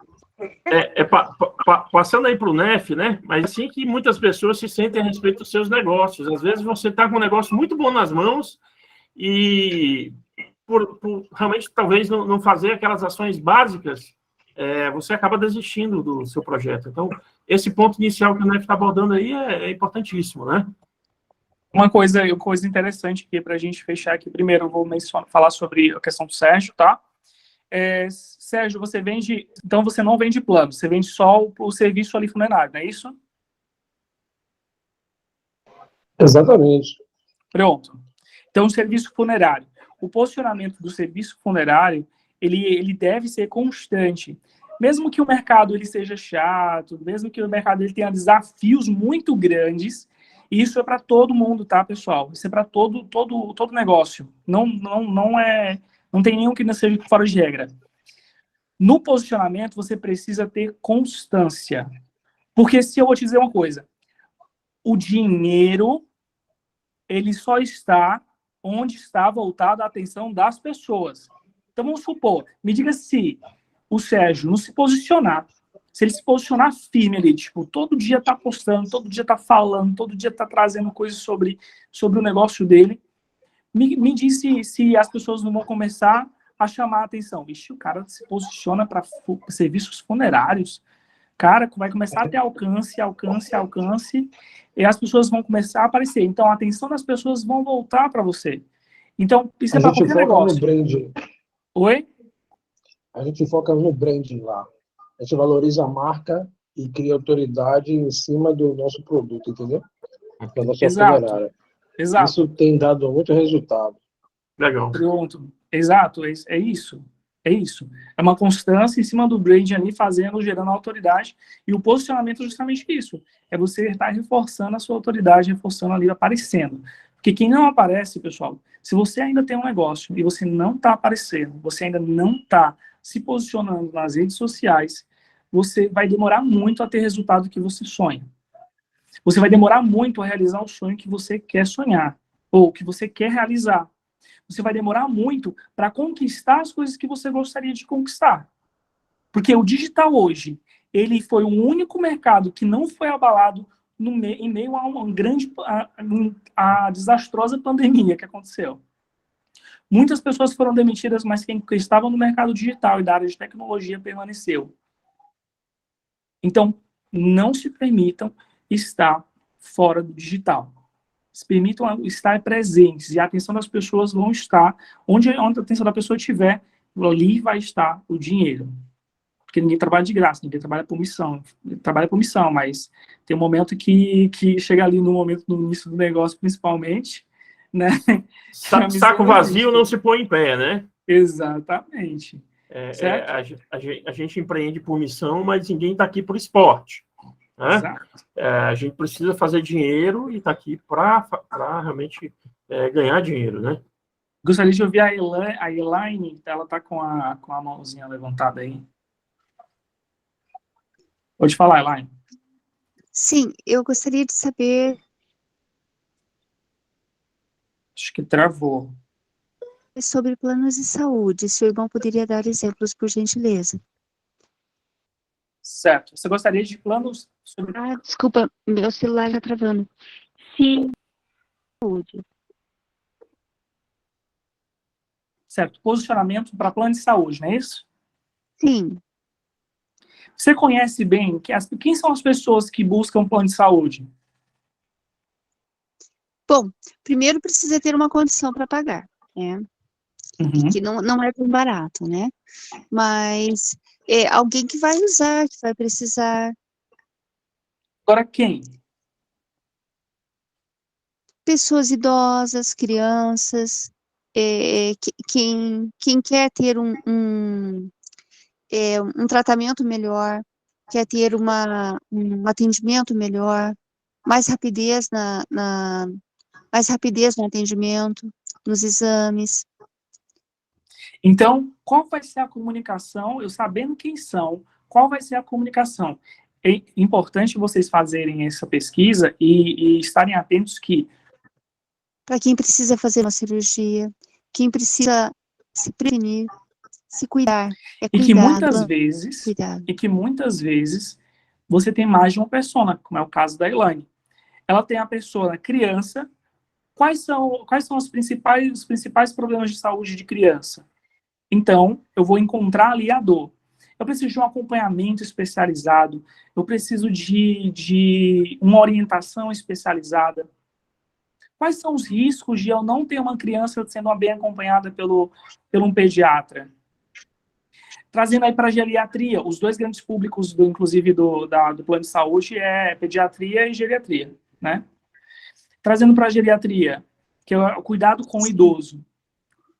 Passando aí para o NEF, né? Mas assim que muitas pessoas se sentem a respeito dos seus negócios. Às vezes você está com um negócio muito bom nas mãos e por realmente talvez não fazer aquelas ações básicas, você acaba desistindo do seu projeto. Então, esse ponto inicial que o NEF está abordando aí é importantíssimo, né? Uma coisa interessante aqui para a gente fechar aqui. Primeiro, eu vou falar sobre a questão do Sérgio, tá? Sérgio, você vende... Então, você não vende plano, você vende só o serviço ali funerário, não é isso? Exatamente. Pronto. Então, o serviço funerário. O posicionamento do serviço funerário, ele deve ser constante. Mesmo que o mercado ele seja chato, mesmo que o mercado ele tenha desafios muito grandes, isso é para todo mundo, tá, pessoal? Isso é para todo negócio. Não tem nenhum que não seja fora de regra. No posicionamento, você precisa ter constância. Porque se eu vou te dizer uma coisa, o dinheiro, ele só está onde está voltada a atenção das pessoas. Então, vamos supor, me diga se o Sérgio não se posicionar, se ele se posicionar firme ali, tipo, todo dia tá postando, todo dia tá falando, todo dia tá trazendo coisas sobre o negócio dele, me diz se as pessoas não vão começar a chamar a atenção. Vixe, o cara se posiciona para serviços funerários, cara, vai começar a ter alcance, e as pessoas vão começar a aparecer. Então, a atenção das pessoas vão voltar para você. Então, isso é para qualquer negócio. No branding. Oi? A gente foca no branding lá. A gente valoriza a marca e cria autoridade em cima do nosso produto, entendeu? Da nossa funerária. Exato. Isso tem dado muito resultado. Legal. Pronto. Exato, é isso. É isso. É uma constância em cima do branding ali, gerando autoridade. E o posicionamento é justamente isso. É você estar reforçando a sua autoridade, reforçando ali, aparecendo. Porque quem não aparece, pessoal, se você ainda tem um negócio e você não está aparecendo, você ainda não está se posicionando nas redes sociais, você vai demorar muito a ter resultado que você sonha. Você vai demorar muito a realizar o sonho que você quer sonhar, ou que você quer realizar. Você vai demorar muito para conquistar as coisas que você gostaria de conquistar. Porque o digital hoje, ele foi o único mercado que não foi abalado em meio a uma a desastrosa pandemia que aconteceu. Muitas pessoas foram demitidas, mas quem estava no mercado digital e da área de tecnologia permaneceu. Então, não se permitam estar fora do digital. Se permitam estar presentes e a atenção das pessoas vão estar onde a atenção da pessoa estiver, ali vai estar o dinheiro. Porque ninguém trabalha de graça, ninguém trabalha por missão. Trabalha por missão, mas tem um momento que chega ali no início do negócio, principalmente, né? Saco vazio não se põe em pé, né? Exatamente. A gente empreende por missão, mas ninguém está aqui por esporte. Né? A gente precisa fazer dinheiro e está aqui para realmente ganhar dinheiro, né? Gostaria de ouvir a Elaine, ela está com a mãozinha levantada aí. Pode falar, Elaine. Sim, eu gostaria de saber... Acho que travou. Sobre planos de saúde, se o irmão poderia dar exemplos, por gentileza. Certo. Você gostaria de planos sobre... Desculpa, meu celular está travando. Sim, saúde. Certo. Posicionamento para plano de saúde, não é isso? Sim. Você conhece bem quem são as pessoas que buscam plano de saúde? Bom, primeiro precisa ter uma condição para pagar, né? Que não é tão barato, né? Mas alguém que vai usar, que vai precisar. Agora quem? Pessoas idosas, crianças, quem quer ter um tratamento melhor, quer ter um atendimento melhor, mais rapidez no atendimento, nos exames. Então, qual vai ser a comunicação? Eu sabendo quem são, qual vai ser a comunicação? É importante vocês fazerem essa pesquisa e estarem atentos que... Para quem precisa fazer uma cirurgia, quem precisa se prevenir, Se cuidar. É E que cuidado. muitas Cuidado. vezes você tem mais de uma persona, como é o caso da Elaine. Ela tem a persona criança. Quais são os principais problemas de saúde de criança? Então, eu vou encontrar ali a dor. Eu preciso de um acompanhamento especializado, eu preciso de uma orientação especializada. Quais são os riscos de eu não ter uma criança sendo bem acompanhada por um pediatra? Trazendo aí para a geriatria, os dois grandes públicos, inclusive do plano de saúde, é pediatria e geriatria, né? Trazendo para a geriatria, que é o cuidado com o idoso.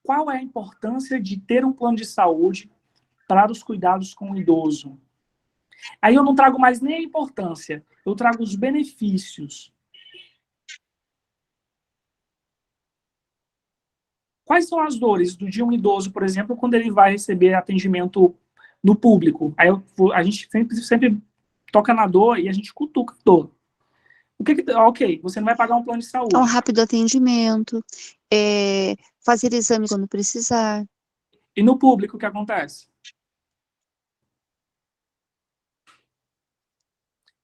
Qual é a importância de ter um plano de saúde para os cuidados com o idoso? Aí eu não trago mais nem a importância, eu trago os benefícios. Quais são as dores de um idoso, por exemplo, quando ele vai receber atendimento no público? Aí a gente sempre toca na dor e a gente cutuca a dor. Ok, você não vai pagar um plano de saúde. Um rápido atendimento, fazer exame quando precisar. E no público, o que acontece?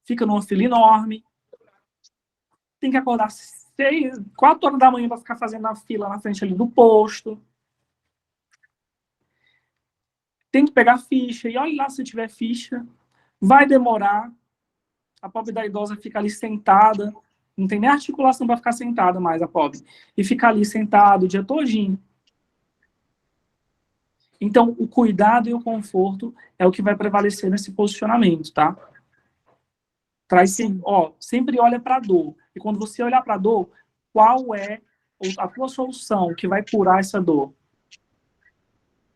Fica numa fila enorme. Tem que acordar 4 horas da manhã para ficar fazendo a fila na frente ali do posto. Tem que pegar ficha. E olha lá se tiver ficha. Vai demorar. A pobre da idosa fica ali sentada. Não tem nem articulação para ficar sentada mais, a pobre. E fica ali sentada o dia todinho. Então, o cuidado e o conforto é o que vai prevalecer nesse posicionamento, tá? Sempre olha para a dor. E quando você olhar para a dor, qual é a tua solução que vai curar essa dor?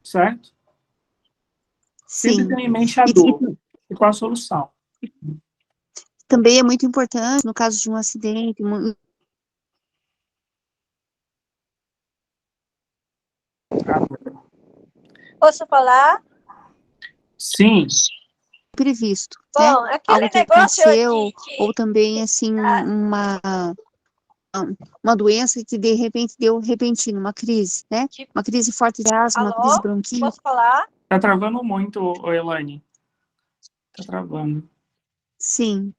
Certo? Sim. Sempre tenha em mente a dor. E qual a solução? Também é muito importante, no caso de um acidente, Posso falar? Sim. Previsto, Bom, né? aquele Algo que negócio aconteceu, de ou também, assim, uma doença que, de repente, deu repentino, uma crise, né? Uma crise forte de asma, uma crise Alô? bronquite. Posso falar? Tá travando muito, Elaine. Tá travando. Sim.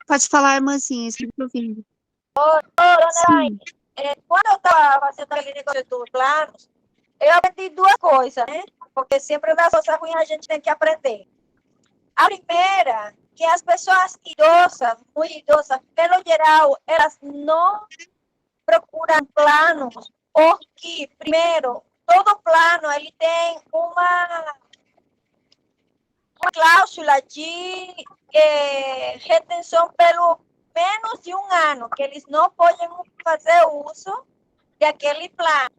Pode falar, irmãzinha, estou ouvindo. Dona Sim. quando eu estava fazendo aquele negócio dos planos, eu aprendi 2 coisas, né? Porque sempre nas coisas ruins a gente tem que aprender. A primeira, que as pessoas idosas, muito idosas, pelo geral, elas não procuram planos, porque, primeiro, todo plano ele tem uma cláusula de retenção pelo menos de 1 ano, que eles não podem fazer uso daquele plano.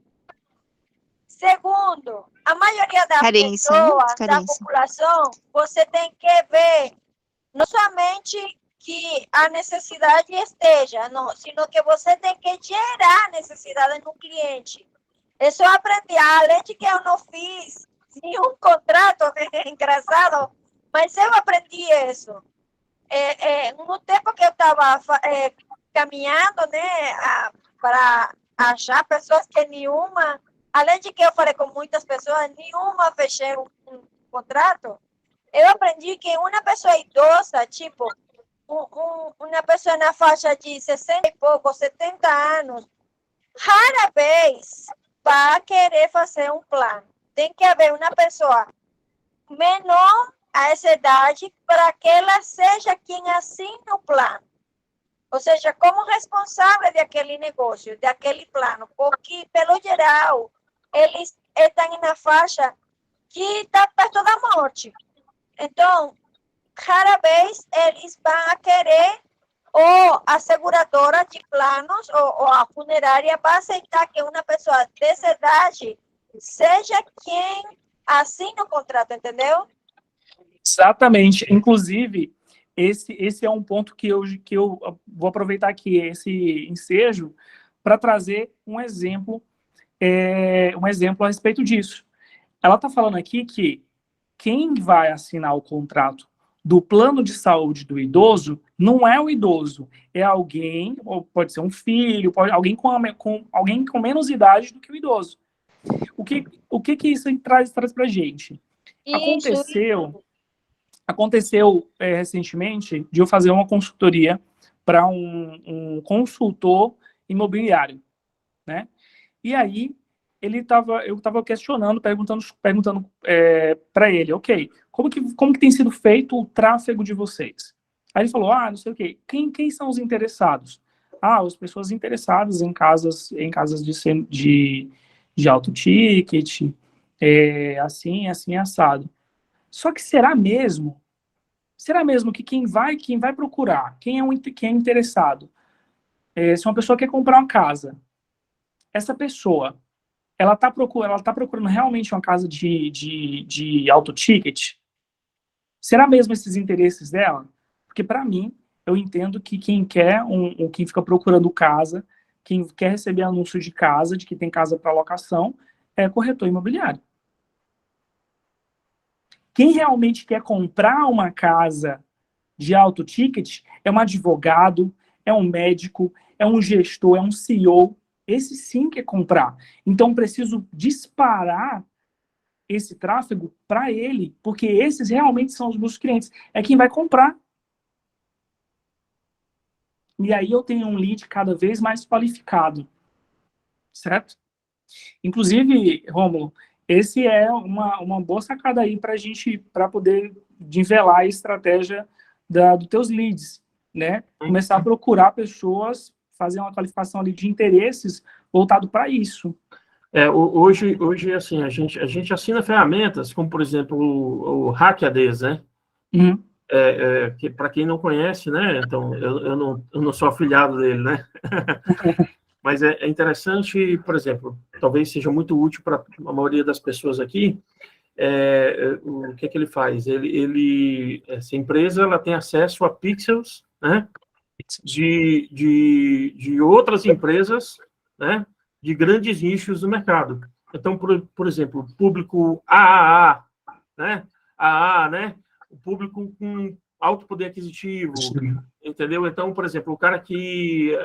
Segundo, a maioria das Carência, né? pessoas, da Carência. população, você tem que ver não somente que a necessidade esteja, não, sino que você tem que gerar necessidade no cliente. Isso eu aprendi, além de que eu não fiz nenhum contrato, é engraçado, mas eu aprendi isso. No tempo que eu estava caminhando, né, para achar pessoas que nenhuma, além de que eu falei com muitas pessoas, nenhuma fechei um contrato, eu aprendi que uma pessoa idosa, tipo, uma pessoa na faixa de 60 e pouco, 70 anos, rara vez vai querer fazer um plano. Tem que haver uma pessoa menor a essa idade para que ela seja quem assine o plano. Ou seja, como responsável daquele negócio, daquele plano. Porque, pelo geral, eles estão na faixa que está perto da morte. Então, rara vez eles vão a querer, ou a seguradora de planos, ou a funerária vai aceitar que uma pessoa dessa idade seja quem assina o contrato, entendeu? Exatamente. Inclusive, esse é um ponto que eu vou aproveitar aqui, esse ensejo, para trazer um exemplo a respeito disso. Ela está falando aqui que quem vai assinar o contrato do plano de saúde do idoso não é o idoso, é alguém, ou pode ser um filho, alguém com menos idade do que o idoso. O que isso traz para a gente? Aconteceu recentemente de eu fazer uma consultoria para um consultor imobiliário, né? E aí eu estava questionando, perguntando para ele, ok, como que tem sido feito o tráfego de vocês? Aí ele falou, não sei o quê. Quem são os interessados? As pessoas interessadas em casas de alto ticket, assim, assado. Só que será mesmo que quem vai procurar, quem é interessado, se uma pessoa quer comprar uma casa, essa pessoa, ela tá procurando realmente uma casa de alto ticket? Será mesmo esses interesses dela? Porque, para mim, eu entendo que quem fica procurando casa, quem quer receber anúncio de casa, de que tem casa para locação, é corretor imobiliário. Quem realmente quer comprar uma casa de alto ticket é um advogado, é um médico, é um gestor, é um CEO. Esse sim quer comprar. Então, preciso disparar esse tráfego para ele, porque esses realmente são os meus clientes. É quem vai comprar. E aí eu tenho um lead cada vez mais qualificado. Certo? Inclusive, Rômulo, esse é uma boa sacada aí para poder nivelar a estratégia dos teus leads, né? Começar a procurar pessoas, fazer uma qualificação ali de interesses voltado para isso. Hoje assim, a gente assina ferramentas, como, por exemplo, o Hackaday, né? Uhum. Que, para quem não conhece, né? Então, eu não sou afiliado dele, né? Mas é interessante, por exemplo, talvez seja muito útil para a maioria das pessoas aqui. O que ele faz? Essa empresa ela tem acesso a pixels, né? De outras empresas, né? De grandes nichos do mercado. Então, por exemplo, público AAA, né? AA, né? O público com alto poder aquisitivo, entendeu? Então, por exemplo, o cara que,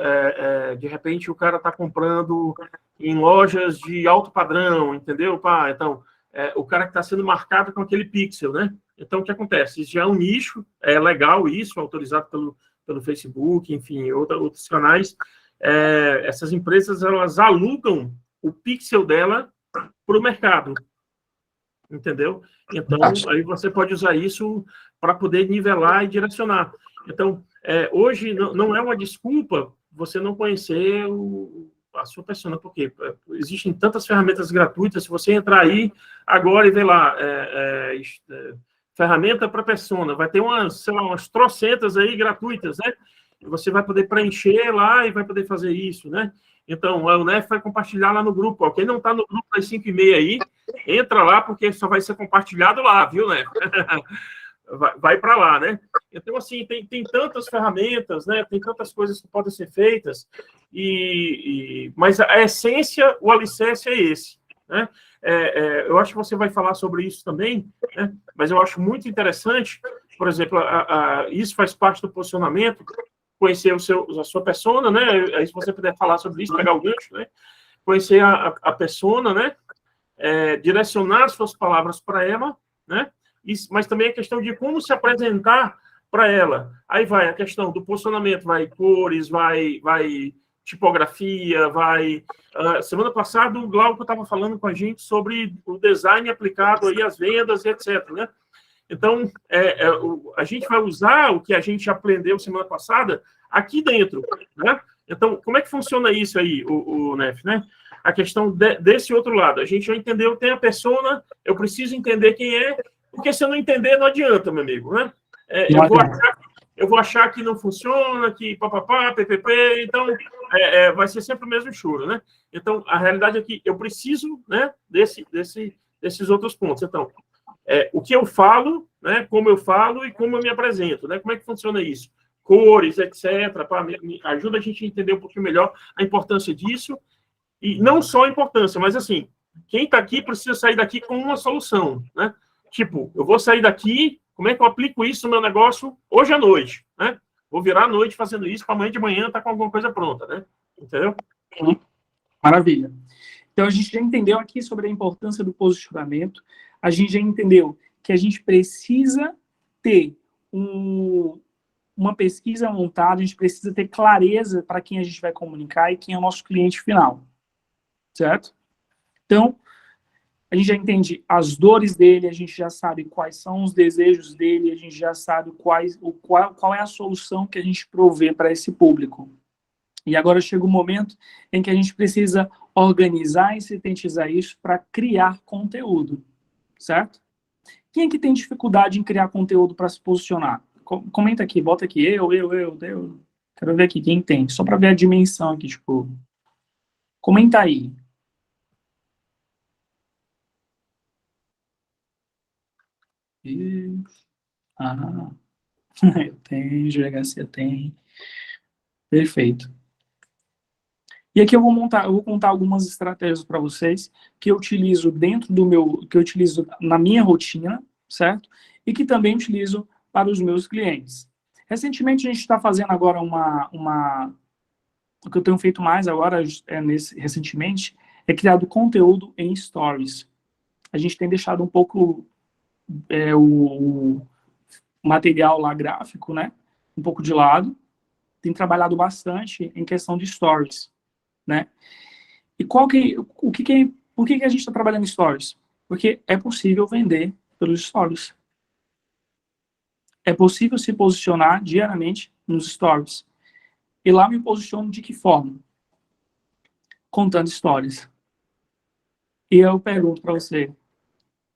de repente, o cara está comprando em lojas de alto padrão, entendeu? Então, o cara que está sendo marcado com aquele pixel, né? Então, o que acontece? Isso já é um nicho, é legal isso, autorizado pelo Facebook, enfim, outros canais. Essas empresas, elas alugam o pixel dela para o mercado, entendeu? Então, aí você pode usar isso para poder nivelar e direcionar. Então, hoje não é uma desculpa você não conhecer a sua persona, porque existem tantas ferramentas gratuitas. Se você entrar aí agora e ver lá, ferramenta para persona, vai ter umas trocentas aí gratuitas, né? E você vai poder preencher lá e vai poder fazer isso, né? Então, o Nef vai compartilhar lá no grupo. Quem não está no grupo das 5h30 aí, entra lá, porque só vai ser compartilhado lá, viu, Nef? Vai para lá, né? Então, assim, tem tantas ferramentas, né? Tem tantas coisas que podem ser feitas, mas a essência, o alicerce é esse, né? Eu acho que você vai falar sobre isso também, né? Mas eu acho muito interessante, por exemplo, isso faz parte do posicionamento, conhecer a sua persona, né? Aí, se você puder falar sobre isso, pegar o gancho, né? Conhecer a persona, né? Direcionar as suas palavras para ela, né? Mas também a questão de como se apresentar para ela. Aí vai a questão do posicionamento, vai cores, vai tipografia, semana passada o Glauco estava falando com a gente sobre o design aplicado aí às vendas, etc., né? Então, a gente vai usar o que a gente aprendeu semana passada aqui dentro, né? Então, como é que funciona isso aí, o Nef, né? A questão desse outro lado. A gente já entendeu, tem a persona, eu preciso entender quem é, porque se eu não entender, não adianta, meu amigo, né? Eu vou achar que não funciona, que papapá, ppp, então vai ser sempre o mesmo choro, né? Então, a realidade é que eu preciso, né, desses outros pontos. Então, o que eu falo, né, como eu falo e como eu me apresento, né? Como é que funciona isso? Cores, etc. Ajuda a gente a entender um pouquinho melhor a importância disso. E não só a importância, mas assim, quem está aqui precisa sair daqui com uma solução, né? Tipo, eu vou sair daqui, como é que eu aplico isso no meu negócio hoje à noite, né? Vou virar à noite fazendo isso, para amanhã de manhã estar com alguma coisa pronta, né? Entendeu? Maravilha. Então, a gente já entendeu aqui sobre a importância do posicionamento, a gente já entendeu que a gente precisa ter uma pesquisa montada, a gente precisa ter clareza para quem a gente vai comunicar e quem é o nosso cliente final, certo? Então, a gente já entende as dores dele, a gente já sabe quais são os desejos dele, a gente já sabe qual é a solução que a gente provê para esse público. E agora chega o momento em que a gente precisa organizar e sintetizar isso para criar conteúdo, certo? Quem é que tem dificuldade em criar conteúdo para se posicionar? Comenta aqui, bota aqui, eu. Quero ver aqui quem tem, só para ver a dimensão aqui, tipo. Comenta aí. Eu tenho, GHC tem. Perfeito. E aqui eu vou contar algumas estratégias para vocês que eu utilizo que eu utilizo na minha rotina, certo? E que também utilizo para os meus clientes. Recentemente a gente está fazendo agora o que eu tenho feito mais agora recentemente é criado conteúdo em stories. A gente tem deixado um pouco o material lá gráfico, né? Um pouco de lado. Tem trabalhado bastante em questão de stories, né? E por que a gente está trabalhando em stories? Porque é possível vender pelos stories. É possível se posicionar diariamente nos stories. E lá me posiciono de que forma? Contando histórias. E eu pergunto para você.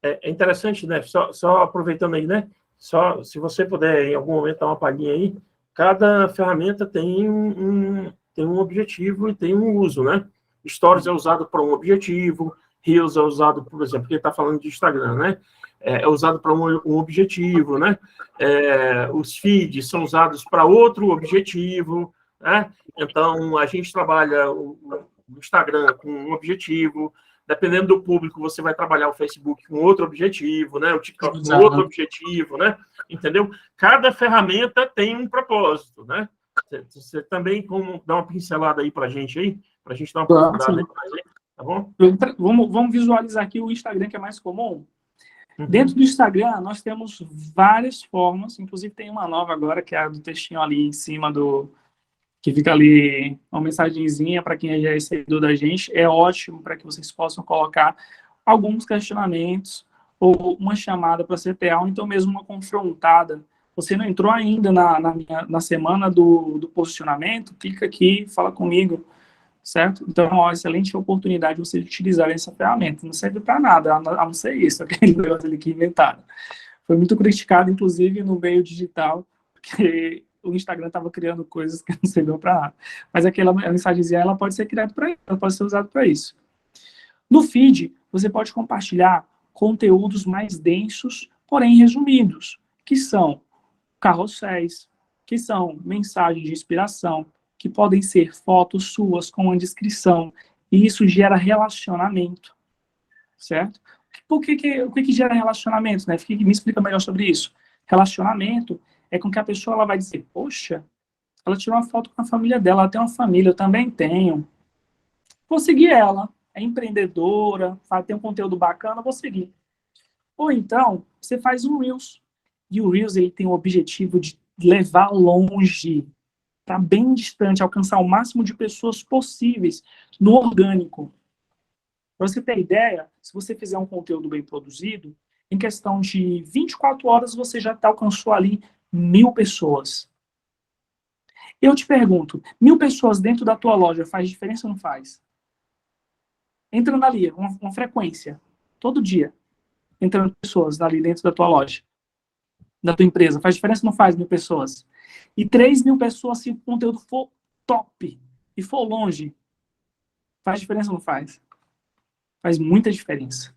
É interessante, né? Só aproveitando aí, né? Só se você puder, em algum momento, dar uma palhinha aí, cada ferramenta tem um objetivo e tem um uso, né? Stories é usado para um objetivo, Reels é usado, por exemplo, porque ele está falando de Instagram, né? É usado para um objetivo, né? Os feeds são usados para outro objetivo, né? Então, a gente trabalha o Instagram com um objetivo, dependendo do público, você vai trabalhar o Facebook com outro objetivo, né? O TikTok com outro objetivo, né? Entendeu? Cada ferramenta tem um propósito, né? Você também dá uma pincelada aí para a gente dar uma aprofundada aí, tá bom? Vamos visualizar aqui o Instagram, que é mais comum. Dentro do Instagram, nós temos várias formas, inclusive tem uma nova agora, que é a do textinho ali em cima que fica ali uma mensagenzinha para quem já é seguidor da gente. É ótimo para que vocês possam colocar alguns questionamentos ou uma chamada para CTA, ou então mesmo uma confrontada. Você não entrou ainda na semana do posicionamento? Clica aqui, fala comigo, certo? Então, é uma excelente oportunidade de você utilizar essa ferramenta. Não serve para nada, a não ser isso, aquele negócio ali que inventaram. Foi muito criticado, inclusive, no meio digital, porque o Instagram estava criando coisas que não serviam para nada. Mas aquela mensagenzinha, ela pode ser criada para isso, ela pode ser usada para isso. No feed, você pode compartilhar conteúdos mais densos, porém resumidos, que são carrosséis, que são mensagens de inspiração, que podem ser fotos suas com uma descrição, e isso gera relacionamento, certo? O que gera relacionamento, né? Me explica melhor sobre isso. Relacionamento é com que a pessoa ela vai dizer, poxa, ela tirou uma foto com a família dela, ela tem uma família, eu também tenho. Vou seguir ela, é empreendedora, tem um conteúdo bacana, vou seguir. Ou então, você faz um Reels, e o Reels ele tem o objetivo de levar longe, para bem distante, alcançar o máximo de pessoas possíveis no orgânico. Para você ter ideia, se você fizer um conteúdo bem produzido, em questão de 24 horas você já alcançou ali 1.000 pessoas. Eu te pergunto, 1.000 pessoas dentro da tua loja faz diferença ou não faz? Entrando ali, uma frequência, todo dia, entrando pessoas ali dentro da tua loja, da tua empresa, faz diferença ou não faz 1.000 pessoas? E 3.000 pessoas, se o conteúdo for top e for longe, faz diferença ou não faz? Faz muita diferença.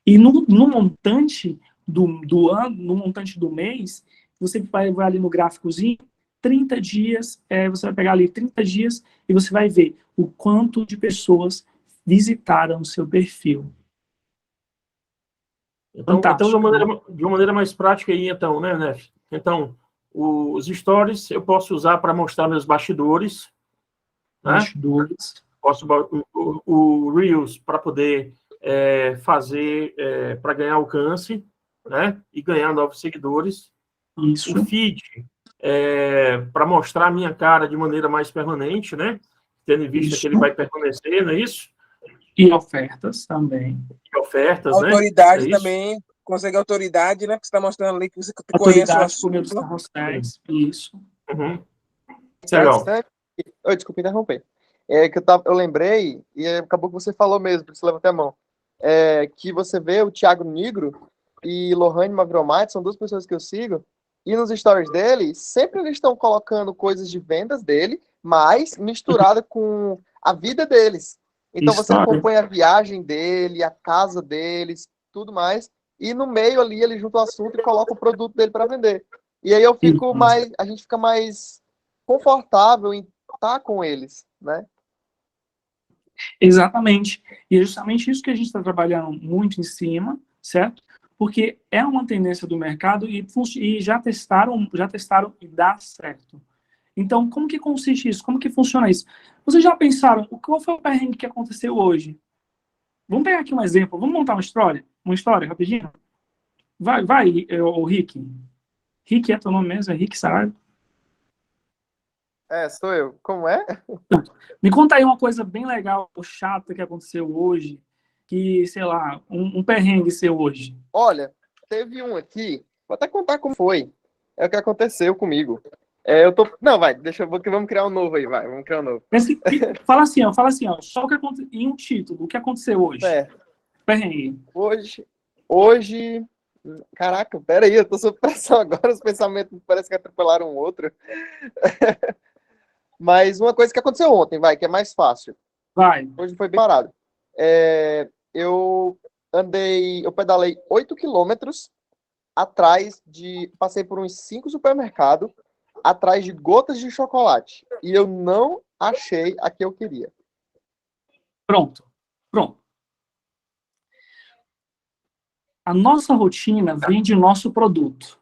E no montante do ano, no montante do mês, você vai ali no gráficozinho, 30 dias, você vai pegar ali 30 dias e você vai ver o quanto de pessoas visitaram o seu perfil. Então de uma maneira mais prática aí, então, né, Nef? Então, os stories eu posso usar para mostrar meus bastidores, né? posto o Reels para poder fazer, para ganhar alcance, né? E ganhar novos seguidores. Isso. O feed, para mostrar a minha cara de maneira mais permanente, né? Tendo em vista que ele vai permanecer, não é isso? E ofertas também. E ofertas, autoridade, né? também. Consegue autoridade, né? Porque você está mostrando ali que você conhece o Autoridade assunto. por meio dos carrosséis. Isso. Uhum. Legal. Oi, desculpa interromper. Que eu lembrei, e acabou que você falou mesmo, por isso levantei a mão. Que você vê o Thiago Nigro e Lohane Magromati, são duas pessoas que eu sigo, e nos stories dele, sempre eles estão colocando coisas de vendas dele, mas misturada com a vida deles. Então você acompanha a viagem dele, a casa deles, tudo mais, e no meio ali ele junta o assunto e coloca o produto dele para vender. E aí a gente fica mais confortável em estar com eles, né? Exatamente. E é justamente isso que a gente está trabalhando muito em cima, certo? Porque é uma tendência do mercado e já testaram e dá certo. Então, como que consiste isso? Como que funciona isso? Vocês já pensaram, qual foi o perrengue que aconteceu hoje? Vamos pegar aqui um exemplo, vamos montar uma história rapidinho? Vai, o Rick. Rick é teu nome mesmo? É Rick Saraiva? Sou eu. Como é? Me conta aí uma coisa bem legal, chata que aconteceu hoje, que, sei lá, um perrengue seu hoje. Olha, teve um aqui, vou até contar como foi. É o que aconteceu comigo. Não, vamos criar um novo aí, vamos criar um novo. Fala assim, ó, só o que aconteceu, em um título, o que aconteceu hoje? Perrengue. Hoje, caraca, peraí, eu tô sob pressão agora, os pensamentos parecem que atropelaram um outro. Mas uma coisa que aconteceu ontem, que é mais fácil. Hoje foi bem parado. Eu pedalei 8 quilômetros passei por uns 5 supermercados, atrás de gotas de chocolate. E eu não achei a que eu queria. Pronto. A nossa rotina vende o nosso produto.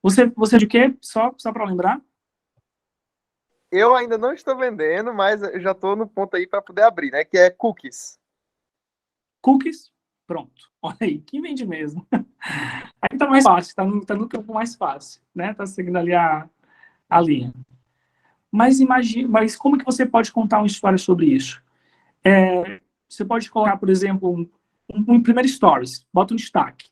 Você de quê? Só para lembrar? Eu ainda não estou vendendo, mas eu já estou no ponto aí para poder abrir, né? Que é cookies. Cookies? Pronto. Olha aí, que vende mesmo. Aí tá mais fácil, tá no campo mais fácil, né? Tá seguindo ali a linha. Mas como que você pode contar uma história sobre isso? Você pode colocar, por exemplo, um primeiro stories, bota um destaque.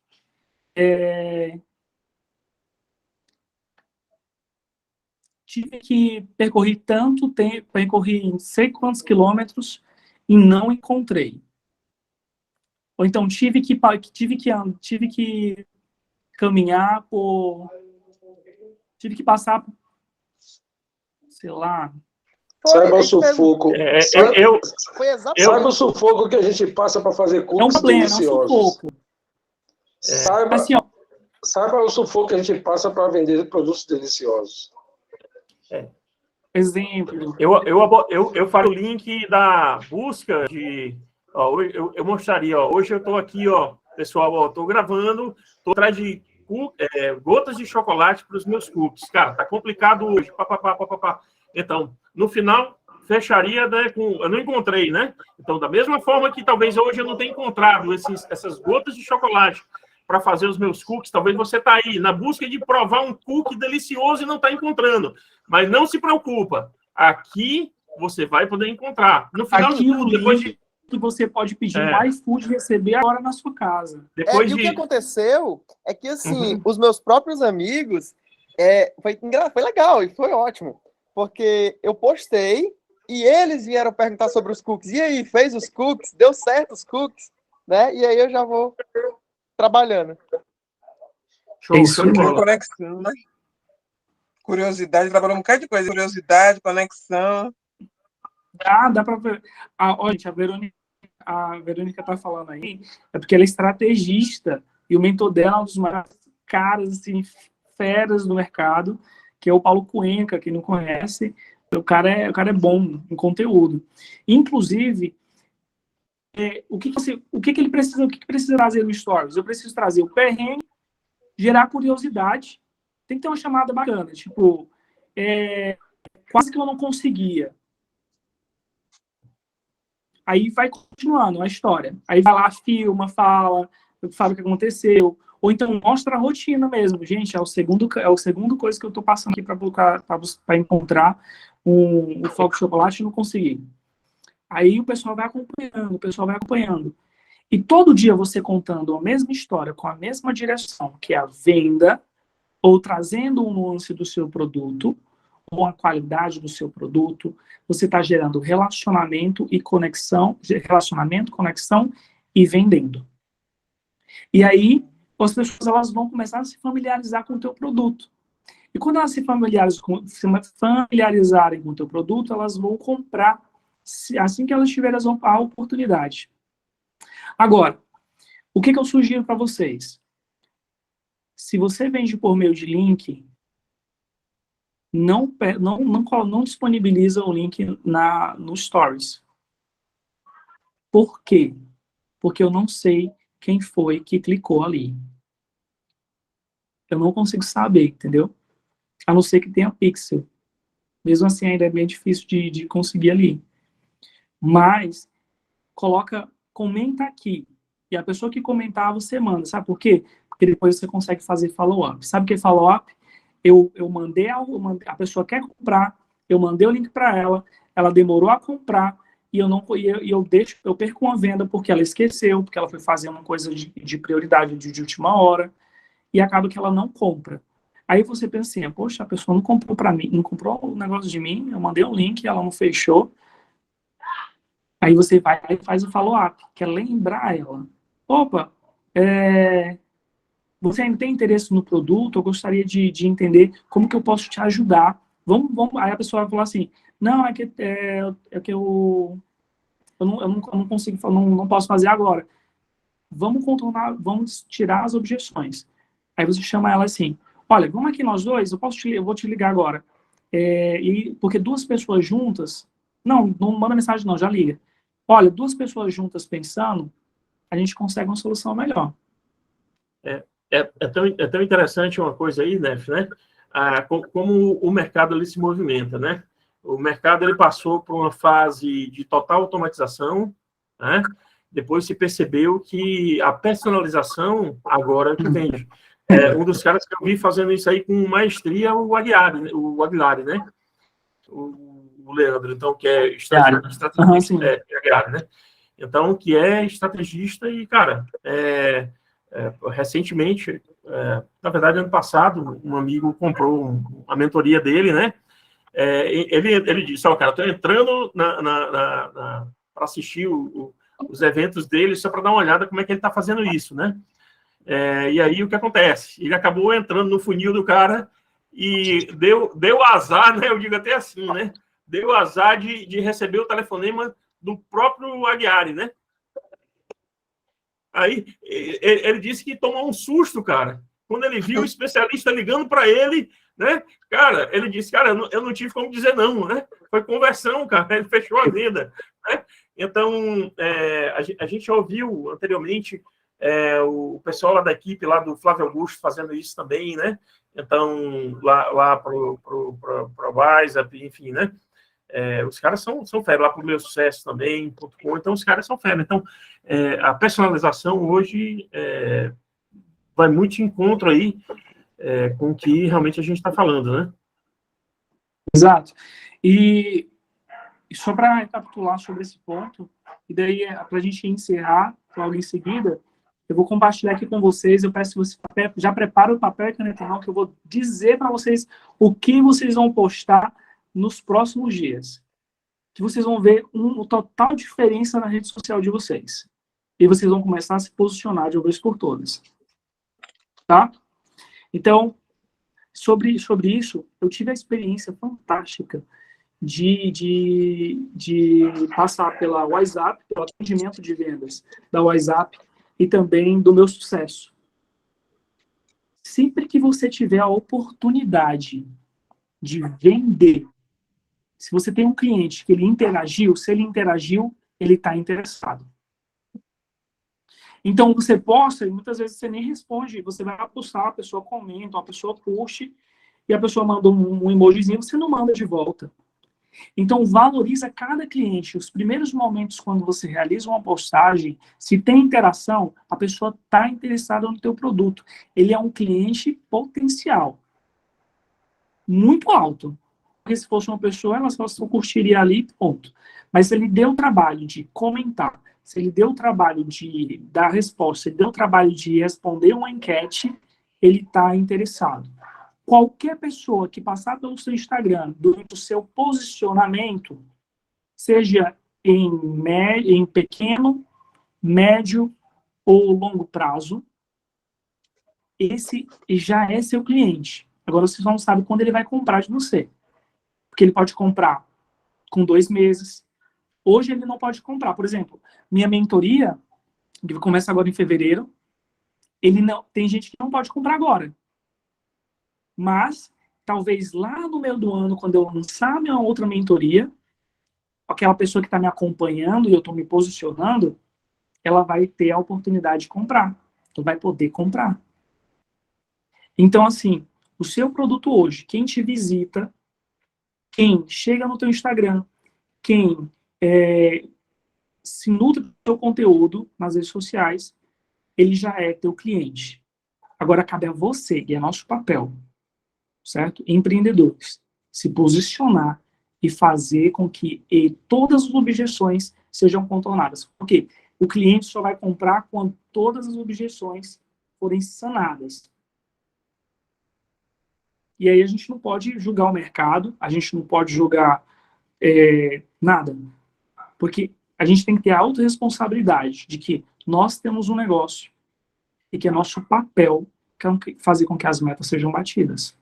Tive que percorrer tanto tempo, percorri não sei quantos quilômetros e não encontrei. Ou então tive que caminhar tive que passar, sei lá. Saiba o sufoco. Saiba o sufoco que a gente passa para fazer cookies deliciosos. É um sufoco. Saiba o sufoco que a gente passa para vender produtos deliciosos. Exemplo. Eu faço o link da busca de... eu mostraria, hoje eu estou aqui, pessoal, estou gravando, estou atrás de gotas de chocolate para os meus cookies. Cara, tá complicado hoje. Então, no final, fecharia, né, eu não encontrei, né? Então, da mesma forma que talvez hoje eu não tenha encontrado essas gotas de chocolate para fazer os meus cookies, talvez você está aí na busca de provar um cookie delicioso e não está encontrando. Mas não se preocupa. Aqui você vai poder encontrar. No final de tudo, depois de... que você pode pedir no iFood e receber agora na sua casa. E o que aconteceu é que, assim, os meus próprios amigos, foi legal e foi ótimo, porque eu postei e eles vieram perguntar sobre os cookies. E aí, fez os cookies? Deu certo os cookies? Né? E aí eu já vou trabalhando. Show. Conexão, né? Curiosidade, trabalhando um bocado de coisa. Curiosidade, conexão. Dá para ver. Gente, a Verônica tá falando aí, é porque ela é estrategista e o mentor dela é um dos maiores caras, assim, feras do mercado, que é o Paulo Cuenca, quem não conhece. O cara é bom em conteúdo. Inclusive, o que ele precisa, o que precisa trazer no Stories? Eu preciso trazer o perrengue, gerar curiosidade, tem que ter uma chamada bacana, tipo, quase que eu não conseguia. Aí vai continuando a história. Aí vai lá, filma, fala o que aconteceu. Ou então mostra a rotina mesmo. Gente, é o segundo coisa que eu estou passando aqui para encontrar um foco de chocolate e não consegui. Aí o pessoal vai acompanhando. E todo dia você contando a mesma história, com a mesma direção, que é a venda, ou trazendo um nuance do seu produto, ou a qualidade do seu produto, você está gerando relacionamento, conexão e vendendo. E aí, as pessoas elas vão começar a se familiarizar com o teu produto. E quando elas se familiarizarem com o teu produto, elas vão comprar assim que elas tiverem a oportunidade. Agora, o que eu sugiro para vocês? Se você vende por meio de link, não disponibiliza o link no Stories. Por quê? Porque eu não sei quem foi que clicou ali. Eu não consigo saber, entendeu? A não ser que tenha pixel. Mesmo assim, ainda é bem difícil de conseguir ali. Mas, comenta aqui. E a pessoa que comentar, você manda. Sabe por quê? Porque depois você consegue fazer follow-up. Sabe o que é follow-up? Eu mandei a pessoa quer comprar, eu mandei o link para ela demorou a comprar, e eu perco uma venda porque ela esqueceu, porque ela foi fazer uma coisa de prioridade de última hora, e acaba que ela não compra. Aí você pensa assim, poxa, a pessoa não comprou para mim, não comprou o negócio de mim, eu mandei um link, ela não fechou. Aí você vai e faz o follow-up, que é lembrar ela. Opa, você ainda tem interesse no produto? Eu gostaria de entender como que eu posso te ajudar. Vamos. Aí a pessoa vai falar assim, não, é que eu não consigo, não posso fazer agora. Vamos contornar, vamos tirar as objeções. Aí você chama ela assim, olha, vamos aqui nós dois, eu vou te ligar agora. Porque duas pessoas juntas, não manda mensagem não, já liga. Olha, duas pessoas juntas pensando, a gente consegue uma solução melhor. É tão interessante uma coisa aí, Nef, né? Como o mercado ele se movimenta, né? O mercado ele passou por uma fase de total automatização, né? Depois se percebeu que a personalização agora é que vende. Um dos caras que eu vi fazendo isso aí com maestria é o Aguilar, né? O Leandro, então, que é estrategista, Aguilar, né? Então, que é estrategista e, cara, recentemente, na verdade, ano passado, um amigo comprou a mentoria dele, né? Ele disse, cara, estou entrando para assistir os eventos dele só para dar uma olhada como é que ele está fazendo isso, né? E aí, o que acontece? Ele acabou entrando no funil do cara e deu azar, né? Eu digo até assim, né? Deu azar de receber o telefonema do próprio Aguiar, né? Aí, ele disse que tomou um susto, cara. Quando ele viu o especialista ligando para ele, né? Cara, ele disse, cara, eu não tive como dizer não, né? Foi conversão, cara. Ele fechou a venda, né? Então, a gente ouviu anteriormente o pessoal lá da equipe, lá do Flávio Augusto, fazendo isso também, né? Então, lá para o WhatsApp, enfim, né? Os caras são fera, lá para o Meu Sucesso também, .com, então os caras são fera. Então, a personalização hoje vai muito de encontro aí com o que realmente a gente está falando, né? Exato. E só para recapitular sobre esse ponto, e daí, para a gente encerrar logo em seguida, eu vou compartilhar aqui com vocês, eu peço que você já prepare o papel e caneta não, que eu vou dizer para vocês o que vocês vão postar nos próximos dias. Que vocês vão ver uma total diferença na rede social de vocês. E vocês vão começar a se posicionar de uma vez por todas. Tá? Então, sobre isso, eu tive a experiência fantástica de passar pela WhatsApp, pelo atendimento de vendas da WhatsApp e também do Meu Sucesso. Sempre que você tiver a oportunidade de vender, se você tem um cliente que ele interagiu, se ele interagiu, ele está interessado. Então, você posta e muitas vezes você nem responde, você vai postar, a pessoa comenta, a pessoa curte, e a pessoa manda um emojizinho, você não manda de volta. Então, valoriza cada cliente. Os primeiros momentos, quando você realiza uma postagem, se tem interação, a pessoa está interessada no teu produto. Ele é um cliente potencial. Muito alto. Porque se fosse uma pessoa, ela só curtiria ali, ponto. Mas se ele deu o trabalho de comentar, se ele deu o trabalho de dar resposta, se ele deu o trabalho de responder uma enquete, ele está interessado. Qualquer pessoa que passar pelo seu Instagram durante o seu posicionamento, seja em pequeno, médio ou longo prazo, esse já é seu cliente. Agora, você não sabe quando ele vai comprar de você. Porque ele pode comprar com 2 meses. Hoje ele não pode comprar. Por exemplo, minha mentoria, que começa agora em fevereiro, tem gente que não pode comprar agora. Mas, talvez lá no meio do ano, quando eu lançar minha outra mentoria, aquela pessoa que está me acompanhando e eu estou me posicionando, ela vai ter a oportunidade de comprar. Ela vai poder comprar. Então, assim, o seu produto hoje, quem te visita, quem chega no teu Instagram, quem se nutre do teu conteúdo nas redes sociais, ele já é teu cliente. Agora, cabe a você, e é nosso papel, certo? Empreendedores, se posicionar e fazer com que todas as objeções sejam contornadas. Porque o cliente só vai comprar quando todas as objeções forem sanadas. E aí a gente não pode julgar o mercado, a gente não pode julgar nada. Porque a gente tem que ter a autorresponsabilidade de que nós temos um negócio e que é nosso papel fazer com que as metas sejam batidas.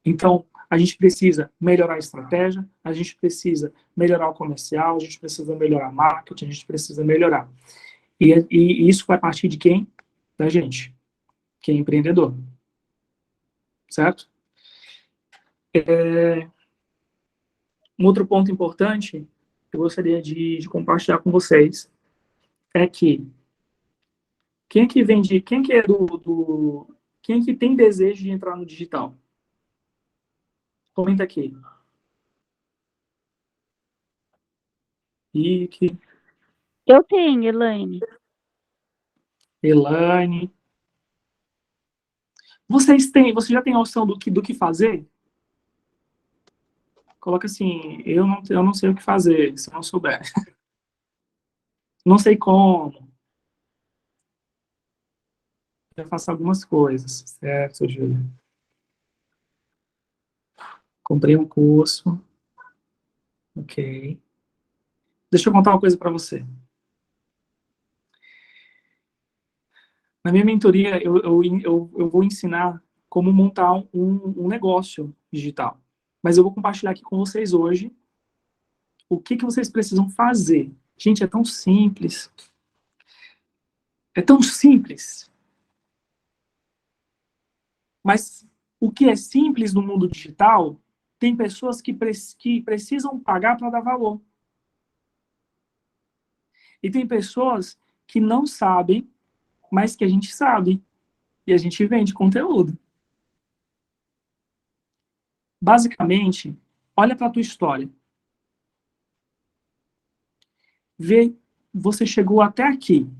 Então, a gente precisa melhorar a estratégia, a gente precisa melhorar o comercial, a gente precisa melhorar a marketing, a gente precisa melhorar. E isso vai partir de quem? Da gente, que é empreendedor. Certo? Um outro ponto importante que eu gostaria de compartilhar com vocês é que quem é que vende, quem que é quem é que tem desejo de entrar no digital? Comenta aqui. Ike. Eu tenho, Elaine. Elaine. Você já tem noção do que fazer? Coloca assim, eu não sei o que fazer, se eu não souber. Não sei como. Já faço algumas coisas, certo, Júlia? Comprei um curso. Ok. Deixa eu contar uma coisa para você. Na minha mentoria, eu vou ensinar como montar um negócio digital. Mas eu vou compartilhar aqui com vocês hoje o que vocês precisam fazer. Gente, é tão simples. É tão simples. Mas o que é simples no mundo digital, tem pessoas que precisam pagar para dar valor. E tem pessoas que não sabem, mas que a gente sabe. E a gente vende conteúdo. Basicamente, olha para a tua história. Vê, você chegou até aqui.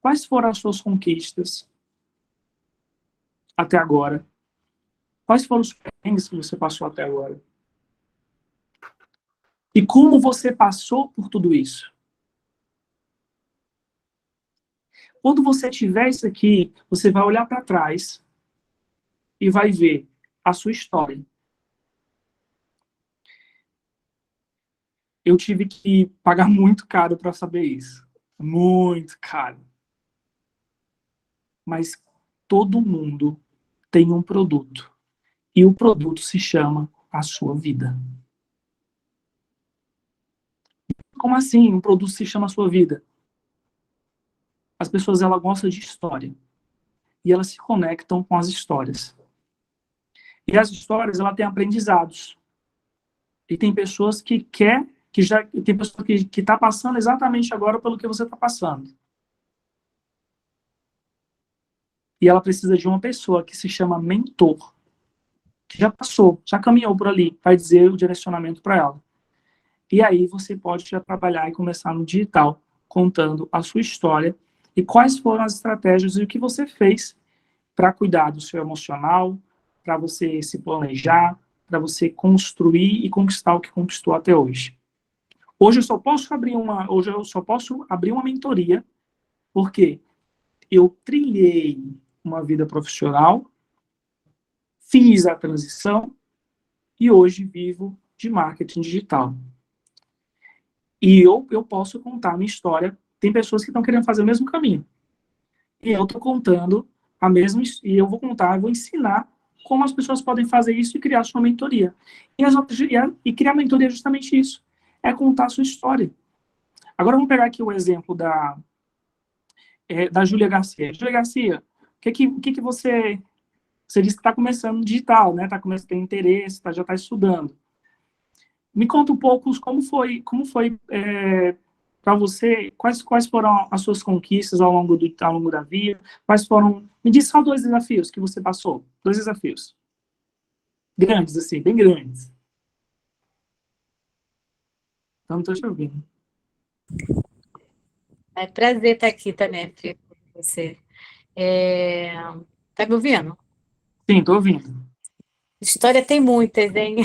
Quais foram as suas conquistas até agora? Quais foram os perrengues que você passou até agora? E como você passou por tudo isso? Quando você tiver isso aqui, você vai olhar para trás e vai ver a sua história. Eu tive que pagar muito caro para saber isso. Muito caro. Mas todo mundo tem um produto. E o produto se chama a sua vida. Como assim um produto se chama a sua vida? As pessoas, elas gostam de história. E elas se conectam com as histórias. E as histórias, elas têm aprendizados. E tem pessoas que tem pessoa que está passando exatamente agora pelo que você está passando. e ela precisa de uma pessoa que se chama mentor, que já passou, já caminhou por ali, vai dizer o direcionamento para ela. E aí você pode já trabalhar e começar no digital, contando a sua história e quais foram as estratégias e o que você fez para cuidar do seu emocional, para você se planejar, para você construir e conquistar o que conquistou até hoje. Hoje eu só posso abrir uma mentoria porque eu trilhei uma vida profissional, fiz a transição e hoje vivo de marketing digital. E eu posso contar a minha história. Tem pessoas que estão querendo fazer o mesmo caminho. E eu estou contando a mesma, e eu vou ensinar como as pessoas podem fazer isso e criar sua mentoria. E criar a mentoria é justamente isso, é contar a sua história. Agora vamos pegar aqui o exemplo da Júlia Garcia. Júlia Garcia, o que você disse que está começando no digital, né? Tem interesse, já está estudando. Me conta um pouco como foi para você, quais foram as suas conquistas ao longo da vida, me diz só 2 desafios que você passou, 2 desafios. Grandes, assim, bem grandes. Então, não estou te ouvindo. É prazer estar aqui também, Fê, com você. Tá me ouvindo? Sim, estou ouvindo. História tem muitas, hein?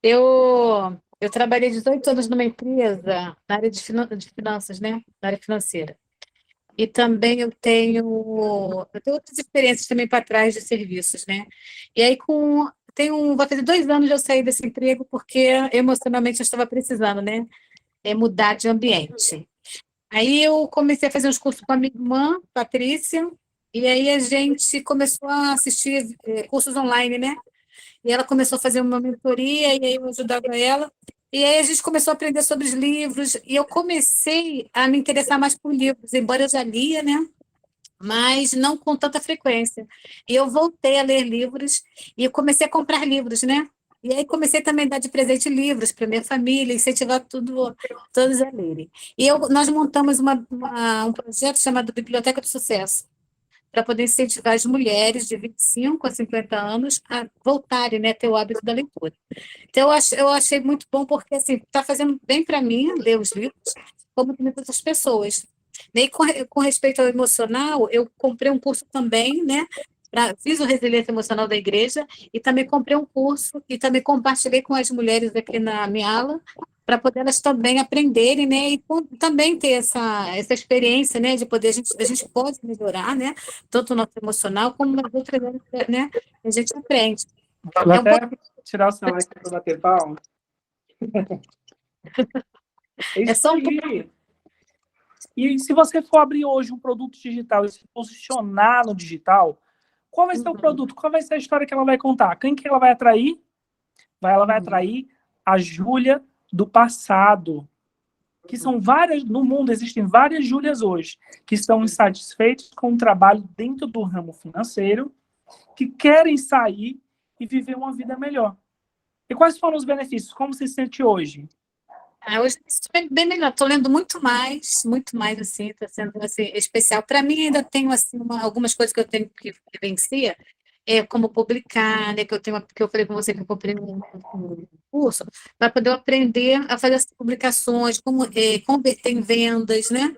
Eu trabalhei 18 anos numa empresa na área de finanças, né? Na área financeira. E também eu tenho outras experiências também para trás de serviços, né? E aí, vai fazer 2 anos que eu saí desse emprego porque emocionalmente eu estava precisando, né? Mudar de ambiente. Aí eu comecei a fazer uns cursos com a minha irmã, Patrícia, e aí a gente começou a assistir cursos online, né? E ela começou a fazer uma mentoria, e aí eu ajudava ela. E aí a gente começou a aprender sobre os livros, e eu comecei a me interessar mais por livros, embora eu já lia, né? Mas não com tanta frequência. E eu voltei a ler livros, e eu comecei a comprar livros, né? E aí comecei também a dar de presente livros para minha família, incentivar todos a lerem. E nós montamos um projeto chamado Biblioteca do Sucesso, para poder incentivar as mulheres de 25 a 50 anos a voltarem, né, a ter o hábito da leitura. Então, eu achei muito bom, porque assim, está fazendo bem para mim ler os livros, como também para outras pessoas. E com respeito ao emocional, eu comprei um curso também, né? Fiz o Resiliência Emocional da Igreja e também comprei um curso e também compartilhei com as mulheres aqui na minha ala, para poder elas também aprenderem, né, e também ter essa experiência, né, de poder, a gente pode melhorar, né, tanto o nosso emocional como nas outras áreas, né, a gente aprende. Vou até tirar o celular aqui para bater palma. É só um pouco. E se você for abrir hoje um produto digital e se posicionar no digital, qual vai ser o produto? Qual vai ser a história que ela vai contar? Quem que ela vai atrair? Ela vai atrair a Júlia do passado, que são várias, no mundo existem várias Júlias hoje, que estão insatisfeitos com o trabalho dentro do ramo financeiro, que querem sair e viver uma vida melhor. E quais foram os benefícios? Como você se sente hoje? Hoje estou bem melhor, estou lendo muito mais, assim, está sendo assim, especial. Para mim, ainda tenho assim, algumas coisas que eu tenho que vencer, como publicar, né, que eu falei com você que eu comprei um curso, para poder aprender a fazer essas publicações, como converter em vendas, né?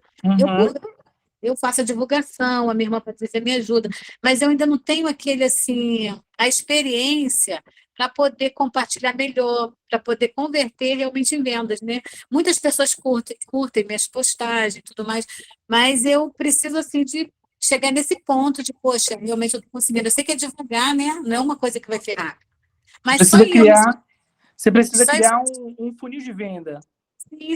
Eu faço a divulgação, a minha irmã Patrícia me ajuda, mas eu ainda não tenho a experiência para poder compartilhar melhor, para poder converter realmente em vendas, né? Muitas pessoas curtem minhas postagens e tudo mais, mas eu preciso, assim, de chegar nesse ponto de, poxa, realmente eu estou conseguindo. Eu sei que é devagar, né? Não é uma coisa que vai ser rápido. Mas você precisa criar um funil de venda.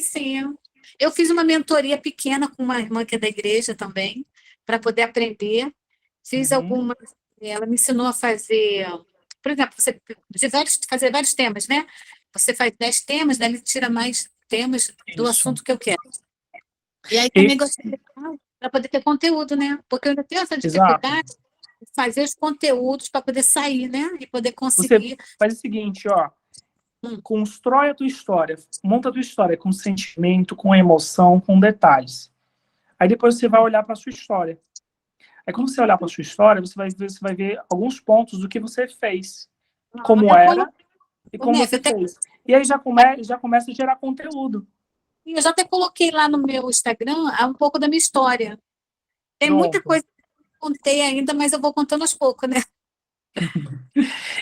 Sim. Eu fiz uma mentoria pequena com uma irmã que é da igreja também, para poder aprender. Fiz algumas... Ela me ensinou a fazer... Por exemplo, fazer vários temas, né? Você faz 10 temas, daí ele tira mais temas do assunto que eu quero. E aí também gostei para poder ter conteúdo, né? Porque eu ainda tenho essa dificuldade de fazer os conteúdos para poder sair, né? E poder conseguir... Você faz o seguinte, ó. Constrói a tua história, monta a tua história com sentimento, com emoção, com detalhes. Aí depois você vai olhar para a sua história. Aí quando você olhar para sua história, você vai ver alguns pontos do que você fez, como Eu era colo- e como Né, você até- fez. E aí já começa a gerar conteúdo. eu já até coloquei lá no meu Instagram um pouco da minha história. Tem muita Pronto. coisa que eu não contei ainda, mas eu vou contando aos poucos, né?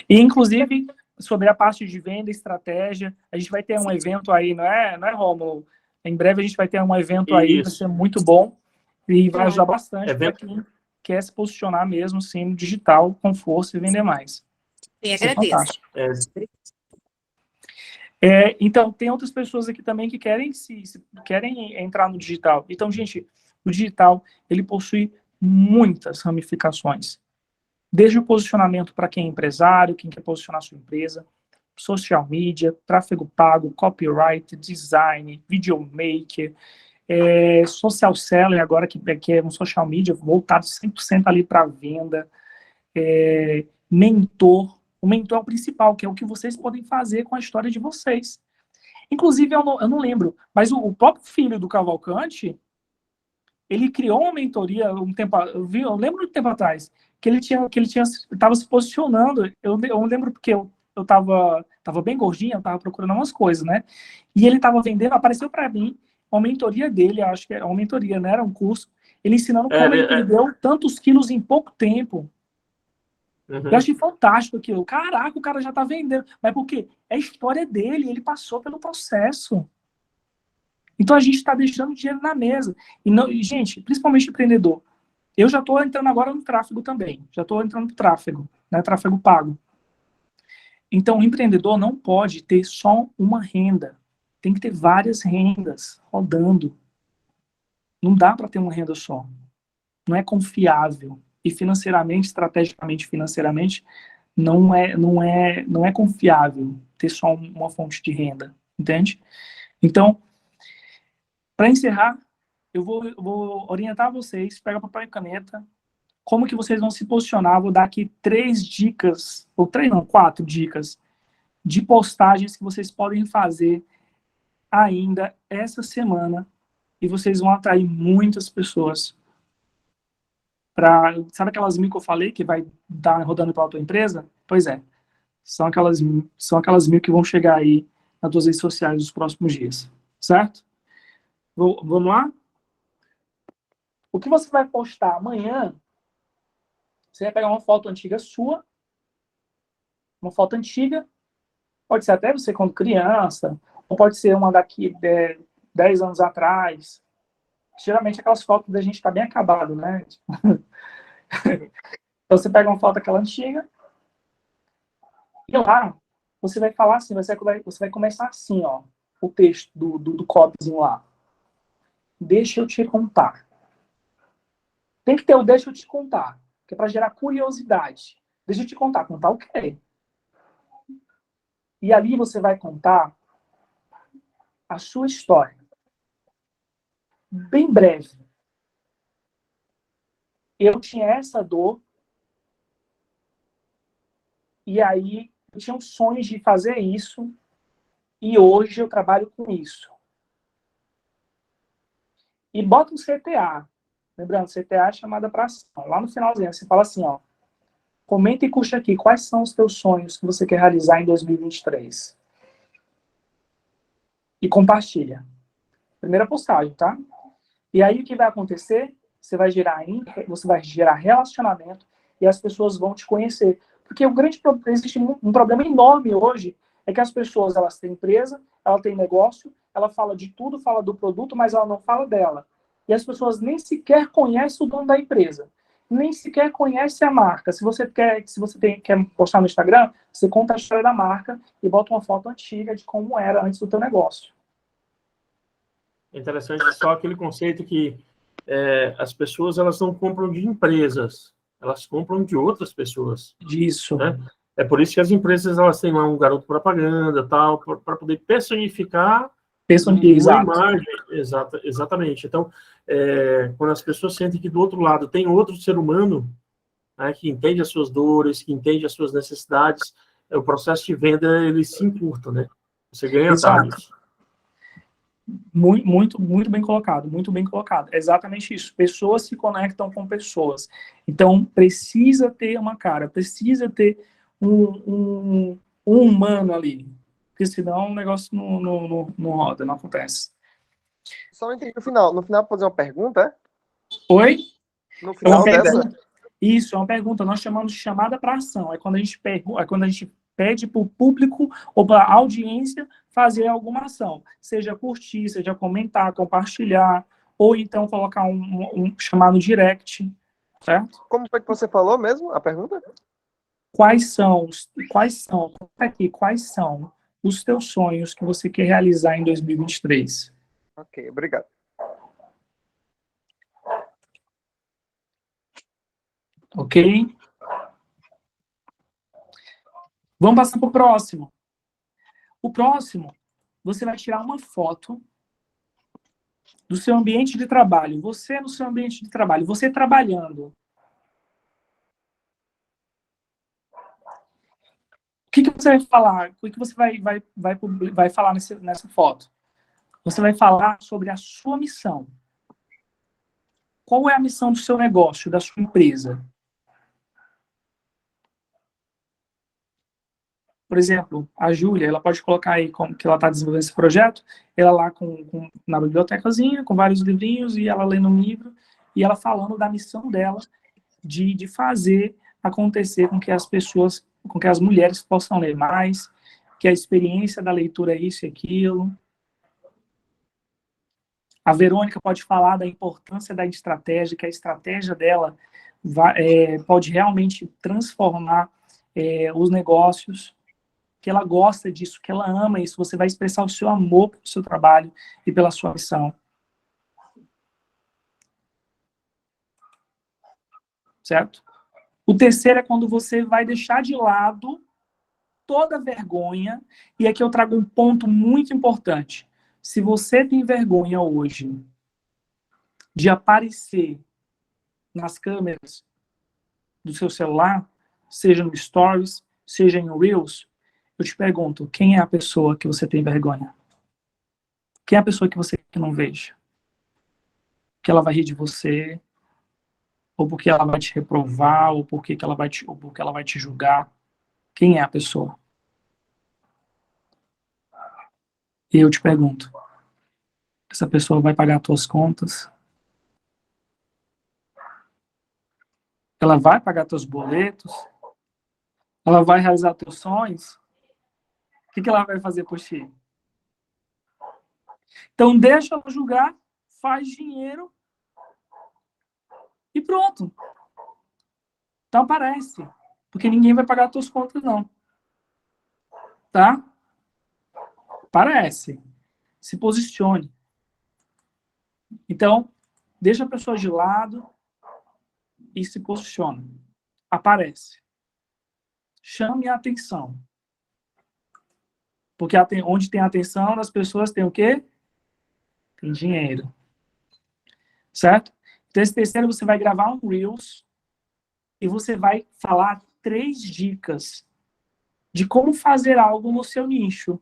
E, inclusive, sobre a parte de venda e estratégia, a gente vai ter um evento aí, não é, Rômulo? Em breve a gente vai ter um evento aí, vai Isso. ser muito bom e vai ajudar bastante para Evento. quem quer se posicionar mesmo, sim, no digital, com força e vender mais. E Isso é agradeço. fantástico. Então, tem outras pessoas aqui também que querem querem entrar no digital. Então, gente, o digital, ele possui muitas ramificações. Desde o posicionamento para quem é empresário, quem quer posicionar sua empresa, social media, tráfego pago, copyright, design, videomaker, social selling, agora que é um social media voltado 100% ali para venda, mentor. O mentor é o principal, que é o que vocês podem fazer com a história de vocês. Inclusive, eu não lembro, mas o próprio filho do Cavalcante, ele criou uma mentoria um tempo, eu lembro um tempo atrás, que ele estava se posicionando. Eu lembro porque eu estava bem gordinho, eu estava procurando umas coisas, né? E ele estava vendendo, apareceu para mim uma mentoria dele, acho que é uma mentoria, né? Era um curso, ele ensinando como ele perdeu tantos quilos em pouco tempo. Eu achei fantástico aquilo. Caraca, o cara já tá vendendo. Mas por quê? É a história dele, ele passou pelo processo. Então a gente está deixando dinheiro na mesa. E, gente, principalmente empreendedor. Eu já estou entrando agora no tráfego também. Já estou entrando no tráfego, né? Tráfego pago. Então o empreendedor não pode ter só uma renda. Tem que ter várias rendas rodando. Não dá para ter uma renda só. Não é confiável. E financeiramente, estrategicamente, financeiramente, não é confiável ter só uma fonte de renda, entende? Então, para encerrar, eu vou orientar vocês, pega papel e caneta, como que vocês vão se posicionar. Vou dar aqui 3 dicas, ou 3 não, 4 dicas de postagens que vocês podem fazer ainda essa semana e vocês vão atrair muitas pessoas sabe aquelas 1.000 que eu falei que vai estar rodando para a tua empresa? Pois é. São aquelas 1.000 que vão chegar aí nas tuas redes sociais nos próximos dias. Certo? Vamos lá? O que você vai postar amanhã, você vai pegar uma foto antiga sua, uma foto antiga, pode ser até você quando criança, ou pode ser uma daqui 10 anos atrás. Geralmente aquelas fotos da gente está bem acabado, né? Então você pega uma foto aquela antiga, e lá você vai falar assim, você vai começar assim, ó, o texto do copyzinho lá. Deixa eu te contar. Tem que ter o deixa eu te contar, que é para gerar curiosidade. Deixa eu te contar o quê? E ali você vai contar a sua história. Bem breve. Eu tinha essa dor, e aí eu tinha um sonho de fazer isso, e hoje eu trabalho com isso. E bota um CTA. Lembrando, CTA é chamada para ação. Lá no finalzinho, você fala assim, ó, comenta e curte aqui quais são os teus sonhos que você quer realizar em 2023. E compartilha. Primeira postagem, tá? E aí o que vai acontecer? Você vai gerar relacionamento e as pessoas vão te conhecer. Porque existe um problema enorme hoje, é que as pessoas, elas têm empresa, ela tem negócio, ela fala de tudo, fala do produto, mas ela não fala dela. E as pessoas nem sequer conhecem o dono da empresa. Nem sequer conhecem a marca. Se você quer postar no Instagram, você conta a história da marca e bota uma foto antiga de como era antes do teu negócio. É interessante só aquele conceito que as pessoas, elas não compram de empresas, elas compram de outras pessoas. Isso. Né? É por isso que as empresas, elas têm lá um garoto propaganda, tal, para poder personificar uma imagem. Exatamente. Então, quando as pessoas sentem que do outro lado tem outro ser humano, né, que entende as suas dores, que entende as suas necessidades, o processo de venda, ele se encurta, né? Você ganha time. Muito bem colocado, muito bem colocado. É exatamente isso. Pessoas se conectam com pessoas. Então, precisa ter uma cara, precisa ter um humano ali. Porque senão o negócio não roda, não acontece. Só não entendi no final. No final, fazer uma pergunta, é? Oi? No final dessa? Isso, é uma pergunta. Nós chamamos de chamada para ação. É quando a gente pede para o público ou para a audiência fazer alguma ação. Seja curtir, seja comentar, compartilhar, ou então colocar um chamado direct, certo? Como foi que você falou mesmo, a pergunta? Quais são os teus sonhos que você quer realizar em 2023? Ok, obrigado. Ok? Vamos passar para o próximo. O próximo, você vai tirar uma foto do seu ambiente de trabalho. Você no seu ambiente de trabalho, você trabalhando. O que você vai falar? O que você vai falar nessa foto? Você vai falar sobre a sua missão. Qual é a missão do seu negócio, da sua empresa? Por exemplo, a Júlia, ela pode colocar aí como que ela está desenvolvendo esse projeto, ela lá na bibliotecazinha, com vários livrinhos, e ela lendo um livro, e ela falando da missão dela de fazer acontecer com que as pessoas, com que as mulheres possam ler mais, que a experiência da leitura é isso e aquilo. A Verônica pode falar da importância da estratégia, que a estratégia dela pode realmente transformar os negócios, que ela gosta disso, que ela ama isso. Você vai expressar o seu amor pelo seu trabalho e pela sua missão. Certo? O terceiro é quando você vai deixar de lado toda vergonha, e aqui eu trago um ponto muito importante. Se você tem vergonha hoje de aparecer nas câmeras do seu celular, seja no Stories, seja em Reels, eu te pergunto, quem é a pessoa que você tem vergonha? Quem é a pessoa que você não veja? Que ela vai rir de você, ou porque ela vai te reprovar, ou porque ela vai te julgar? Quem é a pessoa? E eu te pergunto, essa pessoa vai pagar as tuas contas? Ela vai pagar teus boletos? Ela vai realizar teus sonhos? O que ela vai fazer por ti? Então, deixa ela julgar, faz dinheiro e pronto. Então, aparece. Porque ninguém vai pagar as tuas contas, não. Tá? Aparece. Se posicione. Então, deixa a pessoa de lado e se posiciona. Aparece. Chame a atenção. Porque onde tem a atenção das pessoas tem o quê? Tem dinheiro. Certo? Então, esse terceiro, você vai gravar um Reels e você vai falar 3 dicas de como fazer algo no seu nicho.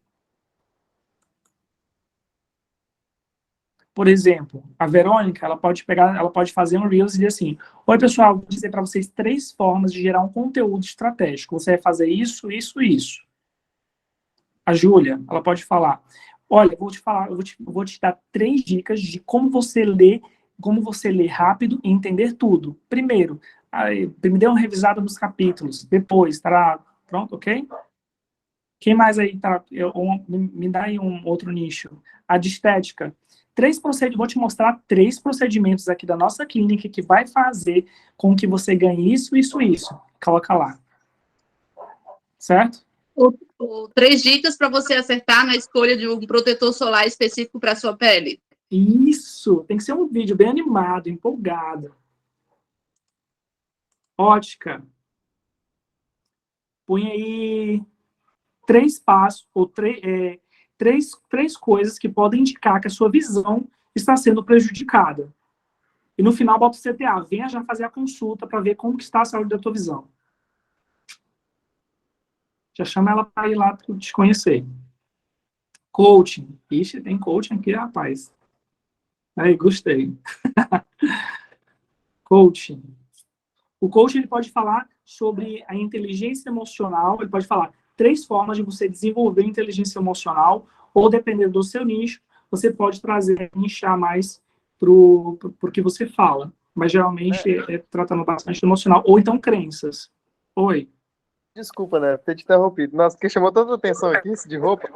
Por exemplo, a Verônica, ela pode fazer um Reels e dizer assim: oi, pessoal, vou dizer para vocês 3 formas de gerar um conteúdo estratégico. Você vai fazer isso, isso e isso. A Júlia, ela pode falar: olha, vou te dar 3 dicas de como você lê rápido e entender tudo. Primeiro, me dê uma revisada nos capítulos. Depois, estará pronto, ok? Quem mais aí tá? Me dá aí um outro nicho. A de estética. Vou te mostrar 3 procedimentos aqui da nossa clínica que vai fazer com que você ganhe isso, isso, isso. Coloca lá. Certo? 3 dicas para você acertar na escolha de um protetor solar específico para sua pele. Isso! Tem que ser um vídeo bem animado, empolgado. Ótica. Põe aí 3 passos, ou 3 coisas que podem indicar que a sua visão está sendo prejudicada. E no final, bota o CTA. Venha já fazer a consulta para ver como que está a saúde da tua visão. Já chama ela para ir lá para te conhecer. Coaching. Ixi, tem coaching aqui, rapaz. Aí, gostei. Coaching. O coaching ele pode falar sobre a inteligência emocional, ele pode falar 3 formas de você desenvolver inteligência emocional, ou dependendo do seu nicho, você pode trazer, nichar mais pro que você fala. Mas geralmente é tratando bastante emocional, ou então crenças. Oi. Desculpa, né, ter te interrompido. Nossa, porque chamou tanta atenção aqui, isso de roupa,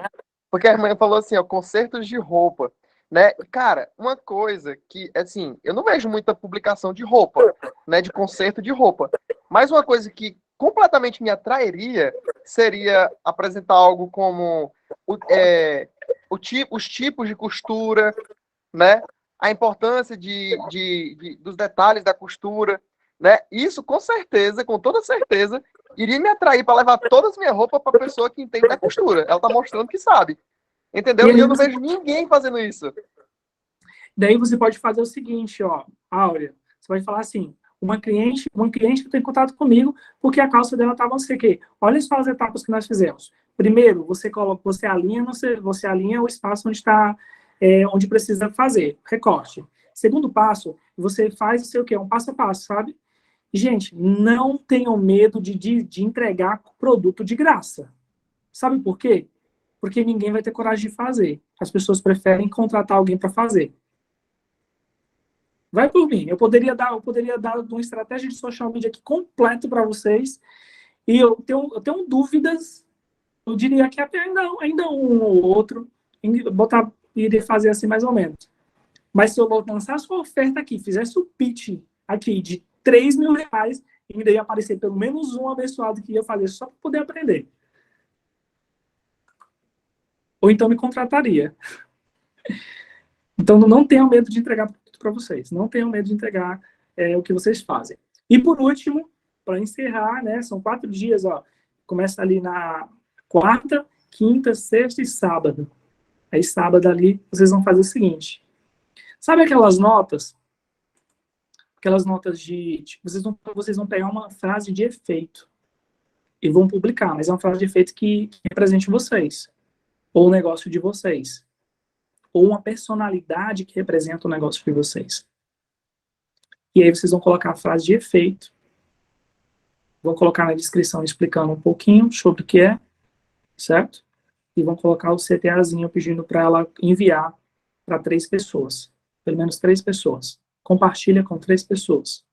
porque a irmã falou assim, ó, concertos de roupa, né? Cara, uma coisa que, assim, eu não vejo muita publicação de roupa, né, de concerto de roupa, mas uma coisa que completamente me atrairia seria apresentar algo como os tipos de costura, né? A importância dos detalhes da costura, né? Isso, com certeza, com toda certeza, iria me atrair para levar todas as minhas roupas para a pessoa que entende da costura. Ela está mostrando que sabe. Entendeu? E eu não vejo ninguém fazendo isso. Daí você pode fazer o seguinte, ó, Áurea. Você pode falar assim, uma cliente que tem contato comigo porque a calça dela estava não sei o quê. Olha só as etapas que nós fizemos. Primeiro, você alinha o espaço onde está, onde precisa fazer, recorte. Segundo passo, você faz o seu quê? Um passo a passo, sabe? Gente, não tenham medo de entregar produto de graça. Sabe por quê? Porque ninguém vai ter coragem de fazer. As pessoas preferem contratar alguém para fazer. Vai por mim. Eu poderia dar uma estratégia de social media aqui completo para vocês. E eu tenho dúvidas. Eu diria que ainda um ou outro iria fazer assim mais ou menos. Mas se eu lançar a sua oferta aqui, fizesse o pitch aqui de R$3.000, ainda ia aparecer pelo menos um abençoado que ia fazer só para poder aprender. Ou então me contrataria. Então, não tenham medo de entregar produto para vocês. Não tenham medo de entregar o que vocês fazem. E, por último, para encerrar, né, são 4 dias, ó. Começa ali na quarta, quinta, sexta e sábado. Aí, sábado ali, vocês vão fazer o seguinte. Sabe aquelas notas? Aquelas notas vocês vão pegar uma frase de efeito e vão publicar, mas é uma frase de efeito que represente vocês, ou o negócio de vocês, ou uma personalidade que representa o negócio de vocês. E aí vocês vão colocar a frase de efeito, vão colocar na descrição explicando um pouquinho sobre o que é, certo? E vão colocar o CTAzinho pedindo para ela enviar para 3 pessoas, pelo menos 3 pessoas. Compartilha com 3 pessoas.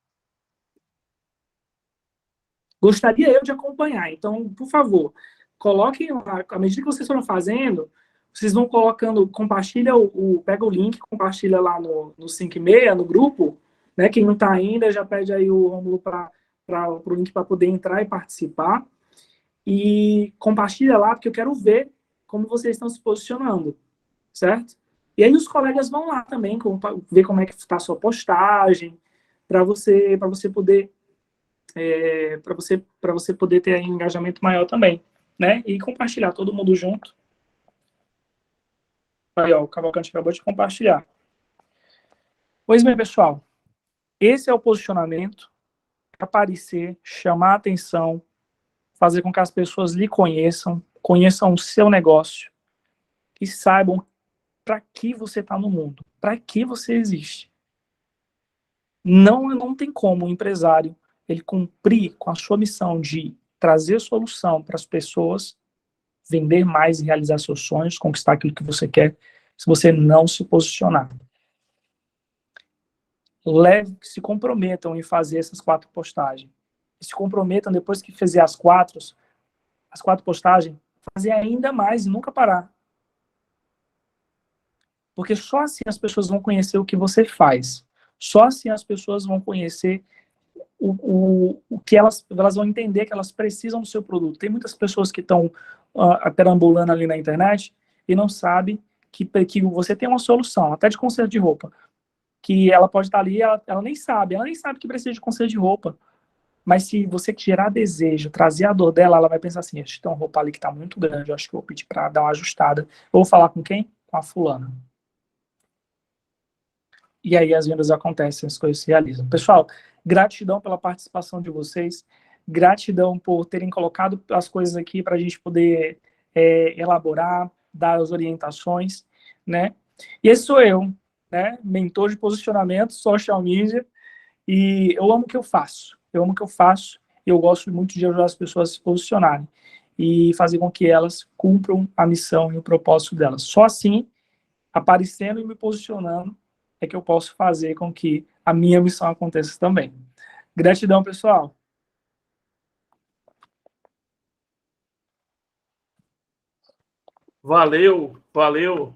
Gostaria eu de acompanhar, então, por favor, coloquem lá, à medida que vocês foram fazendo, vocês vão colocando, compartilha pega o link, compartilha lá no 5 e meia, no grupo, né? Quem não está ainda, já pede aí o Rômulo para o link para poder entrar e participar. E compartilha lá, porque eu quero ver como vocês estão se posicionando, certo? E aí os colegas vão lá também, ver como é que está a sua postagem, para você poder para você poder ter um engajamento maior também, né? E compartilhar todo mundo junto. Aí, ó, o Cavalcante acabou de compartilhar. Pois bem, pessoal, esse é o posicionamento, aparecer, chamar a atenção, fazer com que as pessoas lhe conheçam o seu negócio e saibam para que você está no mundo, para que você existe. Não tem como o empresário ele cumprir com a sua missão de trazer solução para as pessoas, vender mais e realizar seus sonhos, conquistar aquilo que você quer, se você não se posicionar. Se comprometam em fazer essas 4 postagens. E se comprometam, depois que fizer as 4 postagens, fazer ainda mais e nunca parar. Porque só assim as pessoas vão conhecer o que você faz. Só assim as pessoas vão conhecer o que elas vão entender que elas precisam do seu produto. Tem muitas pessoas que estão perambulando ali na internet e não sabem que você tem uma solução, até de conserto de roupa, que ela pode estar ali, ela nem sabe que precisa de conserto de roupa. Mas se você gerar desejo, trazer a dor dela, ela vai pensar assim, acho que tem uma roupa ali que está muito grande, eu acho que eu vou pedir para dar uma ajustada. Eu vou falar com quem? Com a fulana. E aí as vendas acontecem, as coisas se realizam. Pessoal, gratidão pela participação de vocês, gratidão por terem colocado as coisas aqui para a gente poder elaborar, dar as orientações, né? E esse sou eu, né? Mentor de posicionamento, social media, e eu amo o que eu faço. Eu amo o que eu faço e eu gosto muito de ajudar as pessoas a se posicionarem e fazer com que elas cumpram a missão e o propósito delas. Só assim, aparecendo e me posicionando, é que eu posso fazer com que a minha missão aconteça também. Gratidão, pessoal. Valeu,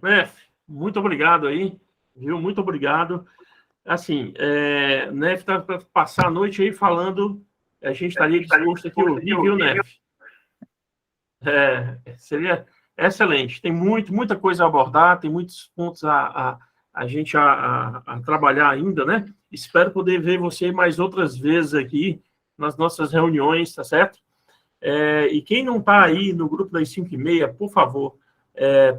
né? Muito obrigado aí, viu? Muito obrigado. Assim, Nef tá para passar a noite aí falando, a gente estaria disposto aqui a ouvir, viu, Nef? Seria excelente. Tem muita coisa a abordar, tem muitos pontos a gente a trabalhar ainda, né? Espero poder ver você mais outras vezes aqui nas nossas reuniões, tá certo? E quem não está aí no grupo das 5h30, por favor,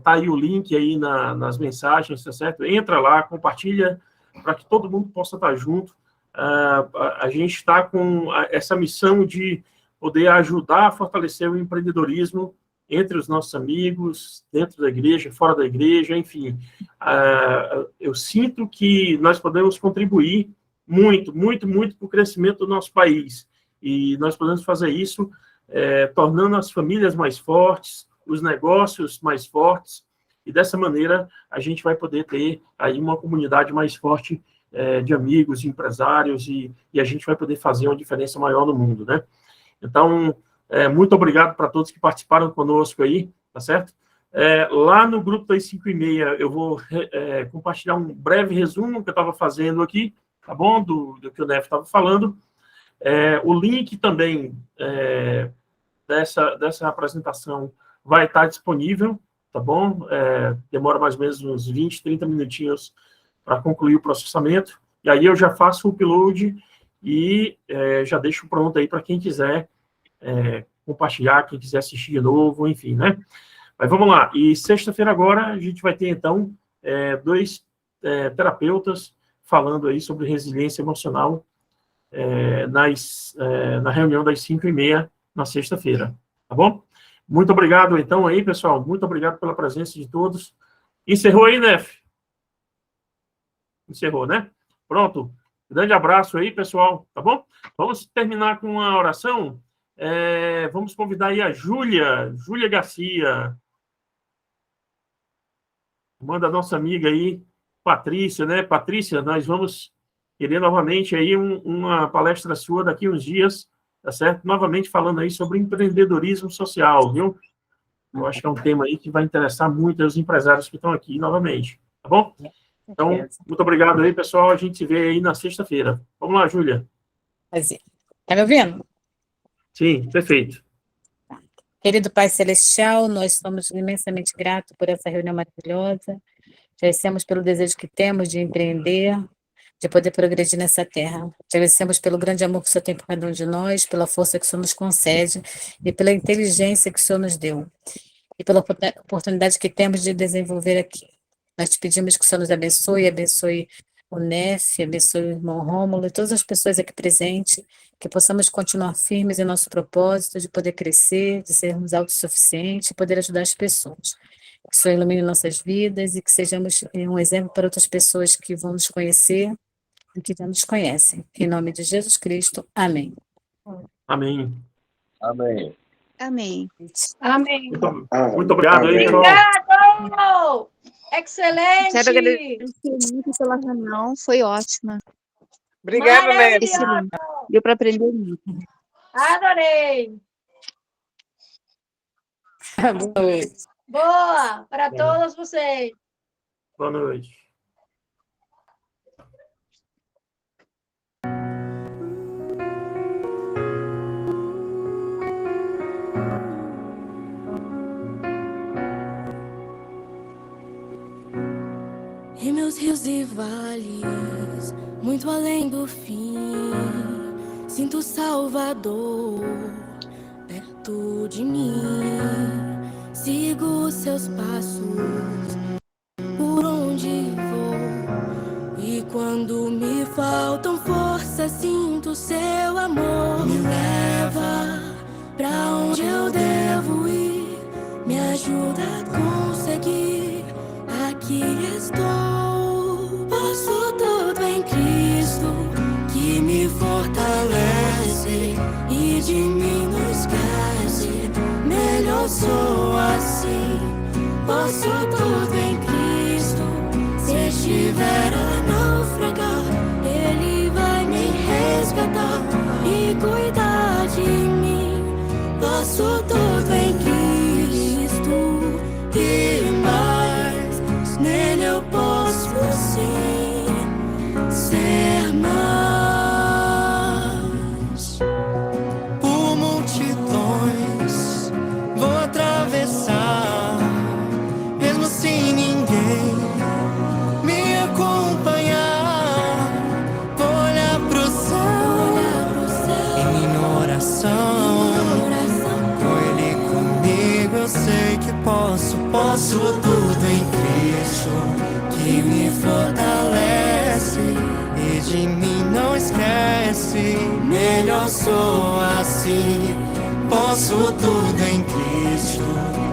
tá aí o link aí nas mensagens, tá certo? Entra lá, compartilha, para que todo mundo possa estar junto. A gente está com essa missão de poder ajudar a fortalecer o empreendedorismo entre os nossos amigos, dentro da igreja, fora da igreja, enfim. Eu sinto que nós podemos contribuir muito para o crescimento do nosso país. E nós podemos fazer isso tornando as famílias mais fortes, os negócios mais fortes, e dessa maneira a gente vai poder ter aí uma comunidade mais forte de amigos, de empresários, e a gente vai poder fazer uma diferença maior no mundo, né? Então, muito obrigado para todos que participaram conosco aí, tá certo? Lá no grupo das 5h30, eu vou compartilhar um breve resumo que eu estava fazendo aqui, tá bom? Do que o Nef estava falando. O link também dessa apresentação vai estar disponível, tá bom? Demora mais ou menos uns 20, 30 minutinhos para concluir o processamento, e aí eu já faço o upload e já deixo pronto aí para quem quiser compartilhar, quem quiser assistir de novo, enfim, né? Mas vamos lá, e sexta-feira agora a gente vai ter, então, 2 terapeutas falando aí sobre resiliência emocional na reunião das 5h30 na sexta-feira, tá bom? Muito obrigado, então, aí, pessoal, muito obrigado pela presença de todos. Encerrou aí, Nef? Encerrou, né? Pronto. Grande abraço aí, pessoal, tá bom? Vamos terminar com uma oração. Vamos convidar aí a Júlia Garcia, manda a nossa amiga aí, Patrícia, né? Patrícia, nós vamos querer novamente aí uma palestra sua daqui uns dias, tá certo? Novamente falando aí sobre empreendedorismo social, viu? Eu acho que é um tema aí que vai interessar muito os empresários que estão aqui novamente, tá bom? Então, muito obrigado aí, pessoal. A gente se vê aí na sexta-feira. Vamos lá, Júlia. Tá me ouvindo? Sim, perfeito. Querido Pai Celestial, nós somos imensamente gratos por essa reunião maravilhosa. Agradecemos pelo desejo que temos de empreender, de poder progredir nessa terra. Agradecemos pelo grande amor que o Senhor tem por cada um de nós, pela força que o Senhor nos concede e pela inteligência que o Senhor nos deu. E pela oportunidade que temos de desenvolver aqui. Nós te pedimos que o Senhor nos abençoe o Nef, abençoe o irmão Rômulo e todas as pessoas aqui presentes, que possamos continuar firmes em nosso propósito de poder crescer, de sermos autossuficientes e poder ajudar as pessoas. Que o Senhor ilumine nossas vidas e que sejamos um exemplo para outras pessoas que vão nos conhecer e que já nos conhecem. Em nome de Jesus Cristo. Amém. Amém. Amém. Amém. Amém. Muito obrigado aí, pessoal. Obrigado! Excelente! Quero agradecer muito pela reunião, foi ótima. Obrigada, Nef. Excelente. Deu para aprender muito. Adorei! Boa noite. Boa para todos vocês! Boa noite. Em meus rios e vales, muito além do fim, sinto o Salvador perto de mim. Sigo seus passos por onde vou, e quando me faltam forças, sinto seu amor. Me leva pra onde eu devo ir, me ajuda a conseguir melhor sou assim. Posso tudo em Cristo. Se estiver a naufragar, Ele vai me resgatar e cuidar de mim. Posso tudo em Cristo e mais, nele eu posso sim ser mais. Por multidões vou atravessar, mesmo sem ninguém me acompanhar. Vou olhar pro céu em minha oração. Com Ele comigo eu sei que posso tudo em Cristo que me fortalece e de mim não esquece. Melhor sou assim. Posso tudo em Cristo.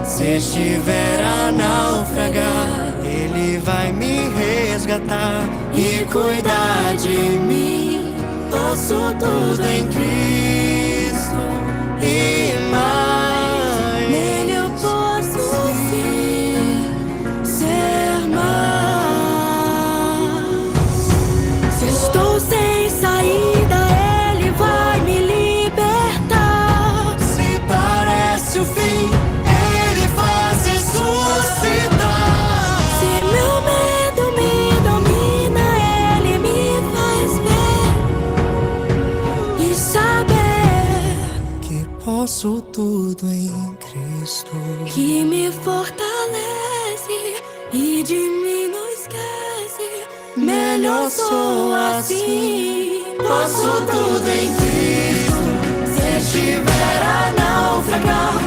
Se estiver a naufragar, Ele vai me resgatar e cuidar de mim. Posso tudo em Cristo e mais. Nele eu posso sim ser mais. Se estou sem saída, Ele vai me libertar. Se parece o fim, Ele faz ressuscitar. Se meu medo me domina, Ele me faz ver e saber Que posso tudo em Cristo. que me fortalece e de mim não esquece. Melhor sou assim. Posso tudo em Cristo. Se estiver a naufragar,